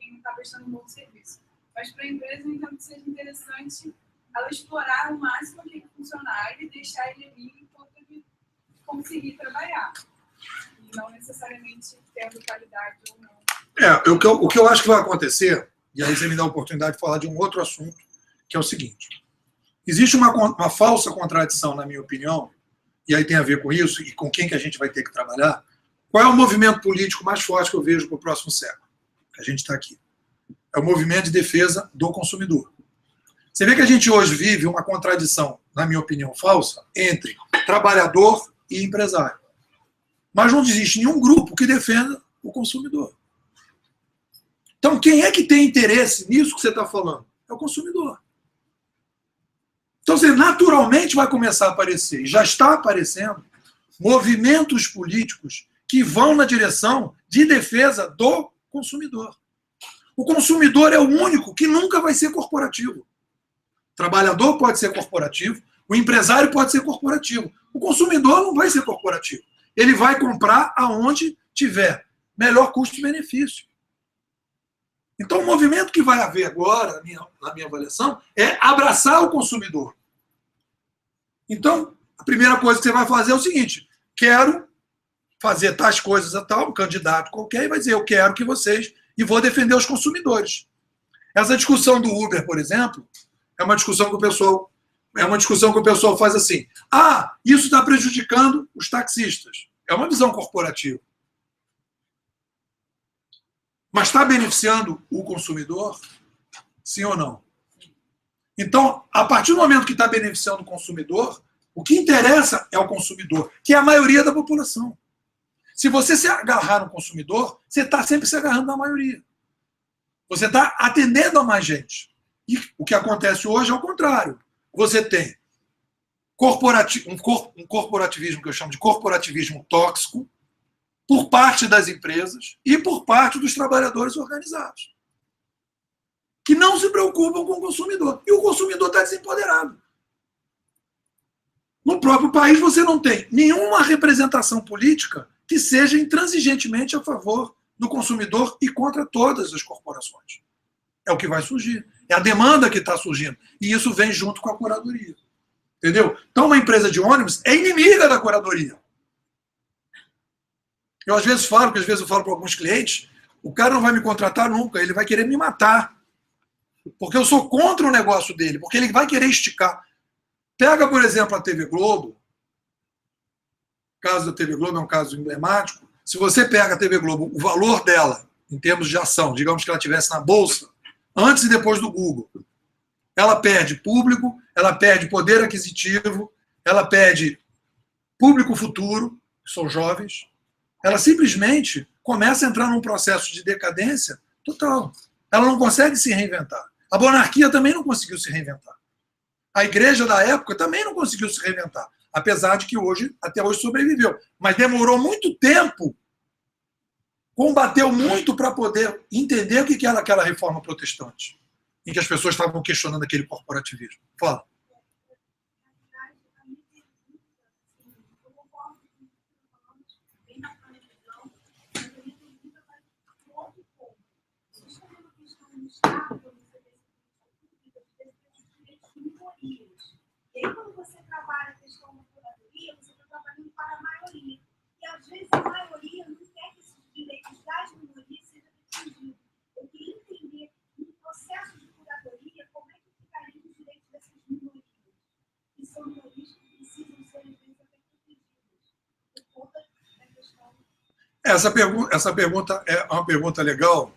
não está prestando um bom serviço. Mas para a empresa, eu entendo que seja interessante ela explorar ao máximo aquele funcionário e deixar ele ali enquanto ele conseguir trabalhar. E não necessariamente tendo qualidade ou não. O que eu acho que vai acontecer, e aí você me dá a oportunidade de falar de um outro assunto, que é o seguinte. Existe uma falsa contradição, na minha opinião, e aí tem a ver com isso, e com quem que a gente vai ter que trabalhar. Qual é o movimento político mais forte que eu vejo para o próximo século? Que a gente está aqui. É o movimento de defesa do consumidor. Você vê que a gente hoje vive uma contradição, na minha opinião, falsa, entre trabalhador e empresário. Mas não existe nenhum grupo que defenda o consumidor. Então, quem é que tem interesse nisso que você está falando? É o consumidor. Então, você naturalmente vai começar a aparecer, e já está aparecendo, movimentos políticos que vão na direção de defesa do consumidor. O consumidor é o único que nunca vai ser corporativo. O trabalhador pode ser corporativo, o empresário pode ser corporativo. O consumidor não vai ser corporativo. Ele vai comprar aonde tiver melhor custo-benefício. Então, o movimento que vai haver agora, na minha avaliação, é abraçar o consumidor. Então, a primeira coisa que você vai fazer é o seguinte: quero fazer tais coisas a tal, um candidato qualquer, e vai dizer, eu quero que vocês, e vou defender os consumidores. Essa discussão do Uber, por exemplo, é uma discussão que o pessoal faz assim: ah, isso está prejudicando os taxistas. É uma visão corporativa. Mas está beneficiando o consumidor? Sim ou não? Então, a partir do momento que está beneficiando o consumidor, o que interessa é o consumidor, que é a maioria da população. Se você se agarrar no consumidor, você está sempre se agarrando na maioria. Você está atendendo a mais gente. E o que acontece hoje é o contrário. Você tem um corporativismo que eu chamo de corporativismo tóxico, por parte das empresas e por parte dos trabalhadores organizados, que não se preocupam com o consumidor. E o consumidor está desempoderado. No próprio país você não tem nenhuma representação política que seja intransigentemente a favor do consumidor e contra todas as corporações. É o que vai surgir. É a demanda que está surgindo. E isso vem junto com a curadoria. Entendeu? Então, uma empresa de ônibus é inimiga da curadoria. Eu às vezes falo para alguns clientes, o cara não vai me contratar nunca, ele vai querer me matar. Porque eu sou contra o negócio dele, porque ele vai querer esticar. Pega, por exemplo, a TV Globo. O caso da TV Globo é um caso emblemático. Se você pega a TV Globo, o valor dela, em termos de ação, digamos que ela estivesse na Bolsa, antes e depois do Google, ela perde público, ela perde poder aquisitivo, ela perde público futuro, que são jovens, ela simplesmente começa a entrar num processo de decadência total. Ela não consegue se reinventar. A monarquia também não conseguiu se reinventar. A igreja da época também não conseguiu se reinventar, apesar de que até hoje sobreviveu. Mas demorou muito tempo, combateu muito para poder entender o que era aquela reforma protestante, em que as pessoas estavam questionando aquele corporativismo. Fala. E aí, quando você trabalha a questão da curadoria, você está trabalhando para a maioria. E, às vezes, a maioria não quer que esses direitos das minorias sejam defendidos. Eu queria entender, no processo de curadoria, como é que ficariam os direitos dessas minorias, que são minorias que precisam ser, às vezes, até protegidas, por conta da questão. Essa pergunta é uma pergunta legal,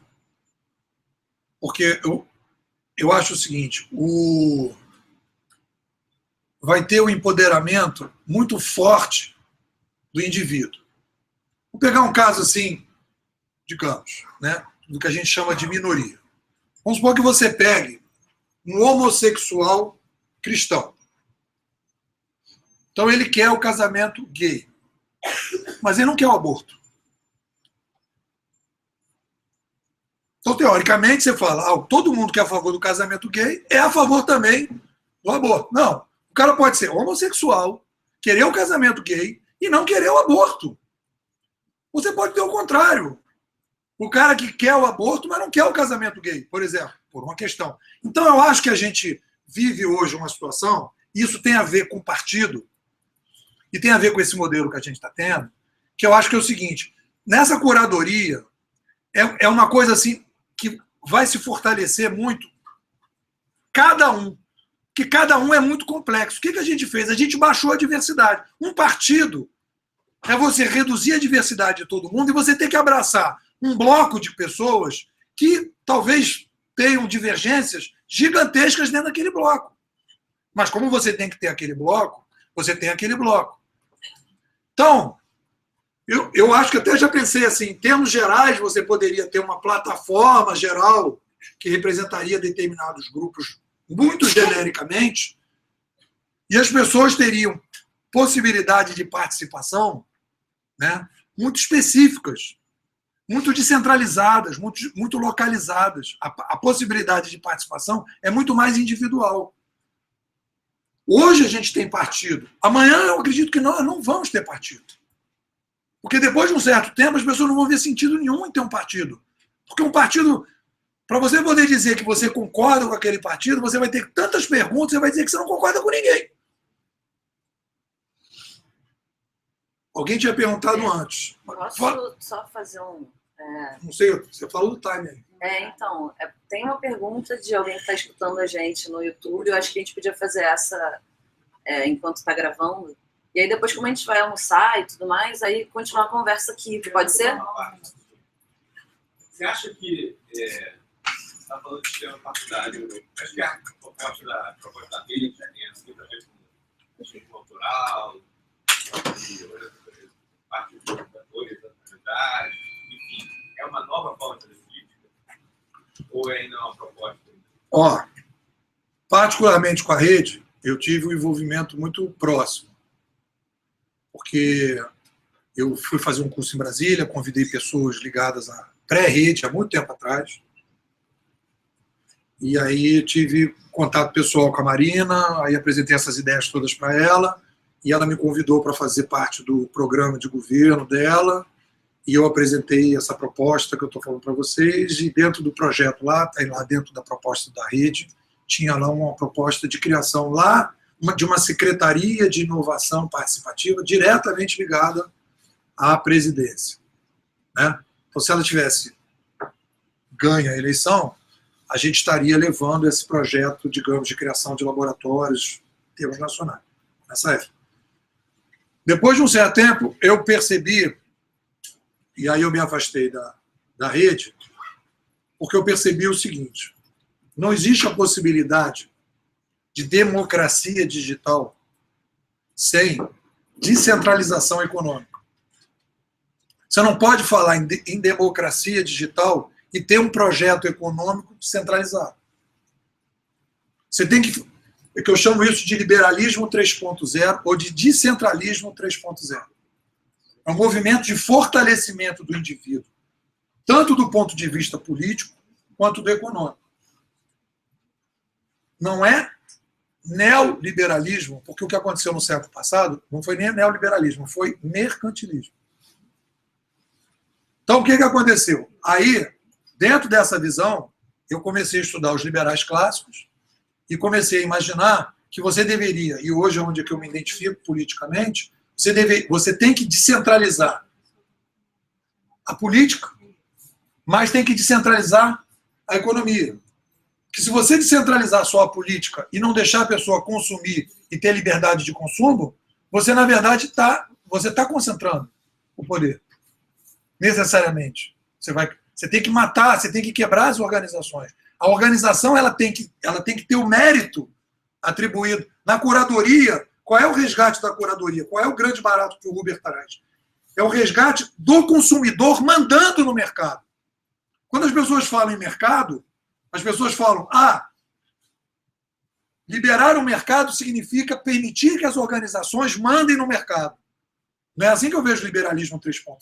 porque eu acho o seguinte: vai ter um empoderamento muito forte do indivíduo. Vou pegar um caso assim, digamos, né, do que a gente chama de minoria. Vamos supor que você pegue um homossexual cristão. Então ele quer o casamento gay, mas ele não quer o aborto. Então, teoricamente, você fala, todo mundo que é a favor do casamento gay é a favor também do aborto. Não. O cara pode ser homossexual, querer o casamento gay e não querer o aborto. Você pode ter o contrário. O cara que quer o aborto, mas não quer o casamento gay, por exemplo, por uma questão. Então, eu acho que a gente vive hoje uma situação, e isso tem a ver com o partido, e tem a ver com esse modelo que a gente está tendo, que eu acho que é o seguinte, nessa curadoria, é uma coisa assim que vai se fortalecer muito cada um, que cada um é muito complexo. O que a gente fez? A gente baixou a diversidade. Um partido é você reduzir a diversidade de todo mundo e você ter que abraçar um bloco de pessoas que talvez tenham divergências gigantescas dentro daquele bloco. Mas como você tem que ter aquele bloco, você tem aquele bloco. Então, eu acho que até já pensei assim, em termos gerais, você poderia ter uma plataforma geral que representaria determinados grupos muito genericamente, e as pessoas teriam possibilidade de participação, né, muito específicas, muito descentralizadas, muito localizadas. A possibilidade de participação é muito mais individual. Hoje a gente tem partido. Amanhã eu acredito que nós não vamos ter partido. Porque depois de um certo tempo as pessoas não vão ver sentido nenhum em ter um partido. Porque um partido, para você poder dizer que você concorda com aquele partido, você vai ter tantas perguntas, você vai dizer que você não concorda com ninguém. Alguém tinha perguntado antes. Posso só fazer um... Não sei, você falou do time aí. Então, tem uma pergunta de alguém que está escutando a gente no YouTube, eu acho que a gente podia fazer essa enquanto está gravando, e aí depois, como a gente vai almoçar e tudo mais, aí continuar a conversa aqui, pode ser? Você acha que, você está falando de sistema partidário, acho que a proposta da rede tem assim, para ver com o cultural, parte dos educadores da comunidade, enfim, é uma nova forma de política? Ou é ainda uma proposta? Particularmente com a rede, eu tive um envolvimento muito próximo. Porque eu fui fazer um curso em Brasília, convidei pessoas ligadas à pré-rede há muito tempo atrás. E aí tive contato pessoal com a Marina, aí apresentei essas ideias todas para ela, e ela me convidou para fazer parte do programa de governo dela, e eu apresentei essa proposta que eu estou falando para vocês, e dentro do projeto lá dentro da proposta da rede, tinha lá uma proposta de criação lá de uma secretaria de inovação participativa diretamente ligada à presidência, né? Então, se ela tivesse ganho a eleição, a gente estaria levando esse projeto, digamos, de criação de laboratórios em termos nacionais, nessa época. Depois de um certo tempo, eu percebi, e aí eu me afastei da rede, porque eu percebi o seguinte: não existe a possibilidade de democracia digital sem descentralização econômica. Você não pode falar em democracia digital e ter um projeto econômico centralizado. Você tem que eu chamo isso de liberalismo 3.0 ou de descentralismo 3.0. É um movimento de fortalecimento do indivíduo, tanto do ponto de vista político quanto do econômico. Não é neoliberalismo, porque o que aconteceu no século passado não foi nem neoliberalismo, foi mercantilismo. Então, o que aconteceu? Aí, dentro dessa visão, eu comecei a estudar os liberais clássicos e comecei a imaginar que você deveria, e hoje é onde eu me identifico politicamente, você tem que descentralizar a política, mas tem que descentralizar a economia. Que se você descentralizar só a política e não deixar a pessoa consumir e ter liberdade de consumo, você, na verdade, está concentrando o poder. Necessariamente. Você tem que matar, você tem que quebrar as organizações. A organização ela tem que ter o mérito atribuído. Na curadoria, qual é o resgate da curadoria? Qual é o grande barato que o Uber traz? É o resgate do consumidor mandando no mercado. Quando as pessoas falam em mercado, as pessoas falam, liberar o mercado significa permitir que as organizações mandem no mercado. Não é assim que eu vejo o liberalismo 3.0.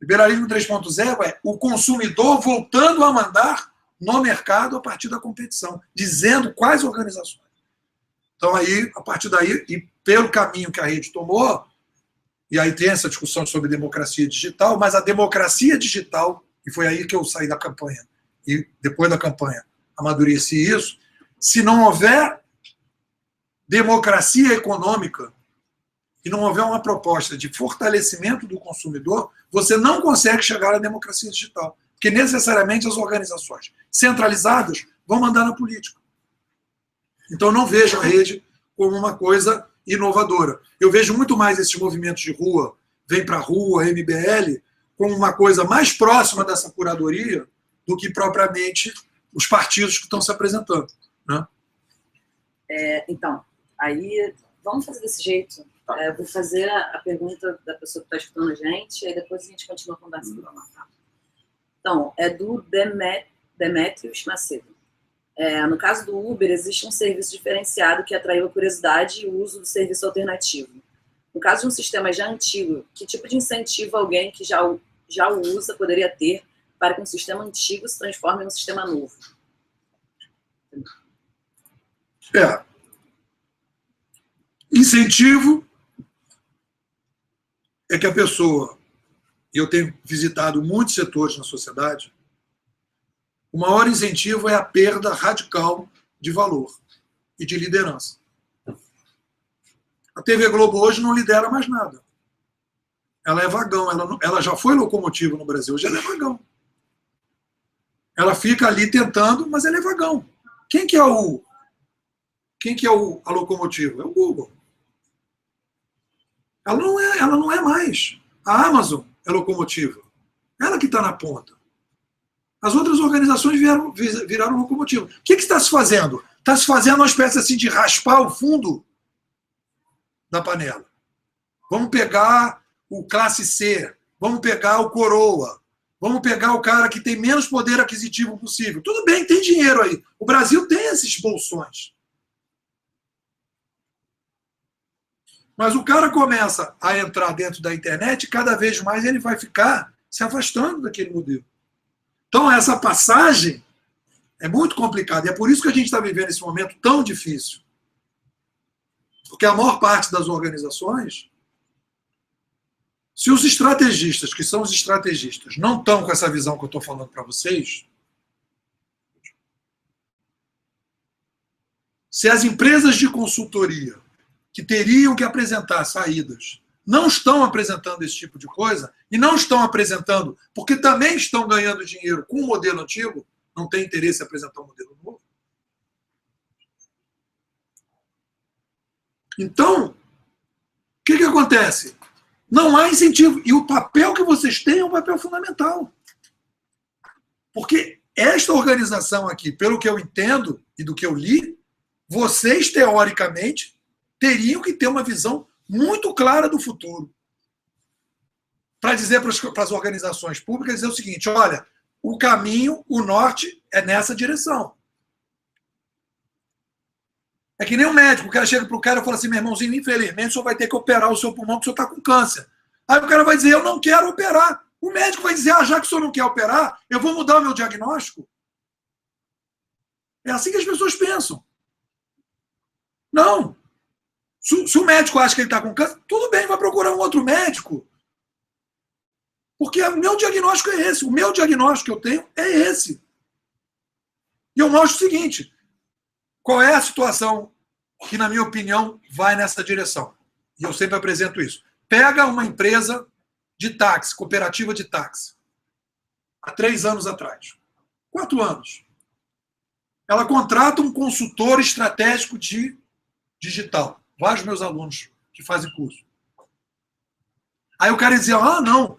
Liberalismo 3.0 é o consumidor voltando a mandar no mercado a partir da competição, dizendo quais organizações. Então, aí, a partir daí, e pelo caminho que a rede tomou, e aí tem essa discussão sobre democracia digital, mas a democracia digital, e foi aí que eu saí da campanha, e depois da campanha amadureci isso, se não houver democracia econômica, e não houver uma proposta de fortalecimento do consumidor, você não consegue chegar à democracia digital. Porque necessariamente as organizações centralizadas vão mandar na política. Então não vejo a rede como uma coisa inovadora. Eu vejo muito mais esses movimentos de rua, Vem Pra Rua, MBL, como uma coisa mais próxima dessa curadoria do que propriamente os partidos que estão se apresentando. Né? Então, aí vamos fazer desse jeito. Eu vou fazer a pergunta da pessoa que está escutando a gente, e depois a gente continua conversando. Então, é do Demetrios Macedo. No caso do Uber, existe um serviço diferenciado que atraiu a curiosidade e o uso do serviço alternativo. No caso de um sistema já antigo, que tipo de incentivo alguém que já o usa poderia ter para que um sistema antigo se transforme em um sistema novo? Incentivo é que a pessoa, e eu tenho visitado muitos setores na sociedade, o maior incentivo é a perda radical de valor e de liderança. A TV Globo hoje não lidera mais nada. Ela é vagão, ela já foi locomotiva no Brasil, hoje ela é vagão. Ela fica ali tentando, mas ela é vagão. Quem que é a locomotiva? É o Google. Ela não é mais. A Amazon é locomotiva. Ela que está na ponta. As outras organizações viraram locomotiva. O que está se fazendo? Está se fazendo uma espécie assim de raspar o fundo da panela. Vamos pegar o classe C, vamos pegar o coroa, vamos pegar o cara que tem menos poder aquisitivo possível. Tudo bem, tem dinheiro aí. O Brasil tem esses bolsões. Mas o cara começa a entrar dentro da internet e cada vez mais ele vai ficar se afastando daquele modelo. Então, essa passagem é muito complicada. E é por isso que a gente está vivendo esse momento tão difícil. Porque a maior parte das organizações, se os estrategistas, que são os estrategistas, não estão com essa visão que eu estou falando para vocês, se as empresas de consultoria que teriam que apresentar saídas não estão apresentando esse tipo de coisa, e não estão apresentando porque também estão ganhando dinheiro com o modelo antigo, não tem interesse em apresentar um modelo novo. Então, o que acontece? Não há incentivo. E o papel que vocês têm é um papel fundamental. Porque esta organização aqui, pelo que eu entendo e do que eu li, vocês, teoricamente, teriam que ter uma visão muito clara do futuro. Para dizer para as organizações públicas, dizer o seguinte, olha, o caminho, o norte, é nessa direção. É que nem um médico, o cara chega para o cara e fala assim, meu irmãozinho, infelizmente, o senhor vai ter que operar o seu pulmão, porque o senhor está com câncer. Aí o cara vai dizer, eu não quero operar. O médico vai dizer, já que o senhor não quer operar, eu vou mudar o meu diagnóstico. É assim que as pessoas pensam. Não. Se o médico acha que ele está com câncer, tudo bem, vai procurar um outro médico. Porque o meu diagnóstico é esse. O meu diagnóstico que eu tenho é esse. E eu mostro o seguinte, qual é a situação que, na minha opinião, vai nessa direção? E eu sempre apresento isso. Pega uma empresa de táxi, cooperativa de táxi, há 3 anos atrás. 4 anos. Ela contrata um consultor estratégico de digital. Vários meus alunos que fazem curso. Aí o cara dizia, não,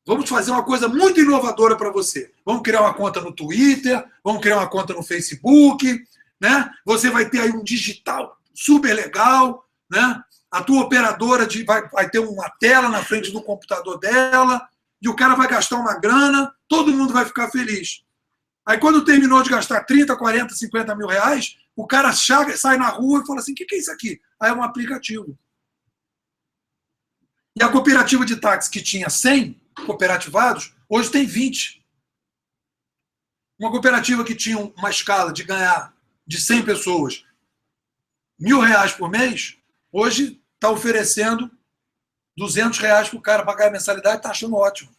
vamos fazer uma coisa muito inovadora para você. Vamos criar uma conta no Twitter, vamos criar uma conta no Facebook, né? Você vai ter aí um digital super legal, né? A tua operadora vai ter uma tela na frente do computador dela, e o cara vai gastar uma grana, todo mundo vai ficar feliz. Aí quando terminou de gastar 30, 40, 50 mil reais, o cara sai na rua e fala assim, o que é isso aqui? Aí é um aplicativo. E a cooperativa de táxi que tinha 100, cooperativados, hoje tem 20. Uma cooperativa que tinha uma escala de ganhar de 100 pessoas R$1.000 por mês, hoje está oferecendo R$200 para o cara pagar a mensalidade, está achando ótimo.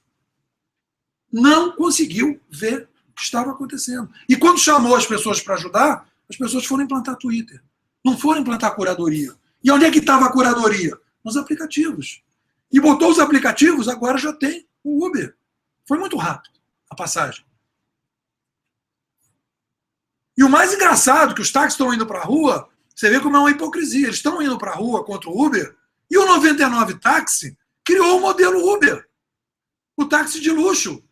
Não conseguiu ver o que estava acontecendo. E quando chamou as pessoas para ajudar, as pessoas foram implantar Twitter. Não foram implantar curadoria. E onde é que estava a curadoria? Nos aplicativos. E botou os aplicativos, agora já tem o Uber. Foi muito rápido a passagem. E o mais engraçado, que os táxis estão indo para a rua, você vê como é uma hipocrisia. Eles estão indo para a rua contra o Uber, e o 99 Táxi criou o modelo Uber. O táxi de luxo.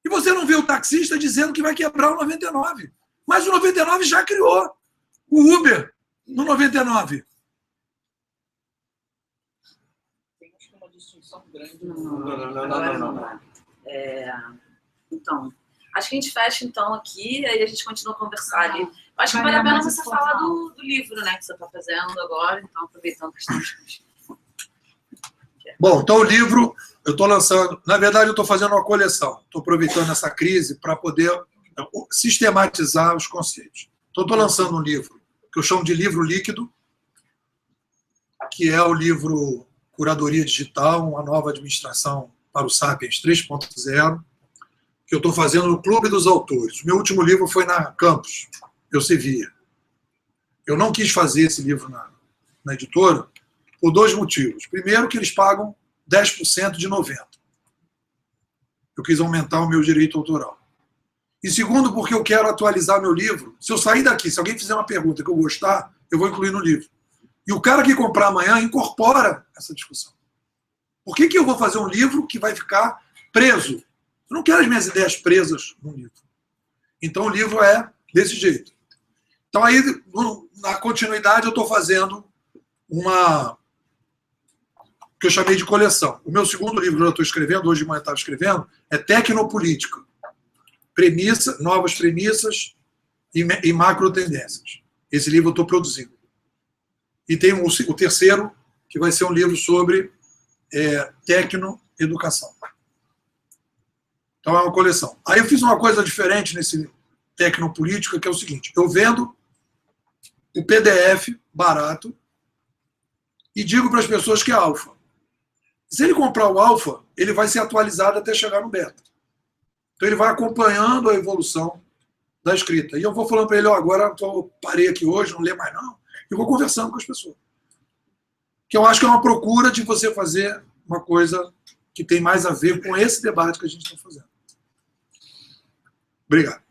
E você não vê o taxista dizendo que vai quebrar o 99. Mas o 99 já criou o Uber no 99. Tem acho que uma distinção grande. Não. Então, acho que a gente fecha então aqui, aí a gente continua a conversar ali. Acho que vale a pena você falar do livro, né, que você está fazendo agora, então aproveitando que estamos. Bom, então o livro eu estou lançando, na verdade eu estou fazendo uma coleção, estou aproveitando essa crise para poder sistematizar os conceitos. Então estou lançando um livro que eu chamo de livro líquido, que é o livro Curadoria Digital, uma nova administração para o Sapiens 3.0, que eu estou fazendo no Clube dos Autores. O meu último livro foi na Campus, Elsevier. Eu não quis fazer esse livro na editora por 2 motivos. Primeiro, que eles pagam 10% de 90%. Eu quis aumentar o meu direito autoral. E segundo, porque eu quero atualizar meu livro. Se eu sair daqui, se alguém fizer uma pergunta que eu gostar, eu vou incluir no livro. E o cara que comprar amanhã incorpora essa discussão. Por que eu vou fazer um livro que vai ficar preso? Eu não quero as minhas ideias presas no livro. Então o livro é desse jeito. Então aí, na continuidade, eu estou fazendo uma que eu chamei de coleção. O meu segundo livro que eu estou escrevendo, hoje de manhã estava escrevendo, é Tecnopolítica. Novas premissas e macro tendências. Esse livro eu estou produzindo. E tem o terceiro, que vai ser um livro sobre tecnoeducação. Então é uma coleção. Aí eu fiz uma coisa diferente nesse Tecnopolítica, que é o seguinte: eu vendo o PDF barato e digo para as pessoas que é alfa. Se ele comprar o alfa, ele vai ser atualizado até chegar no beta. Então ele vai acompanhando a evolução da escrita. E eu vou falando para ele, agora eu parei aqui hoje, não lê mais não. E vou conversando com as pessoas. Que eu acho que é uma procura de você fazer uma coisa que tem mais a ver com esse debate que a gente está fazendo. Obrigado.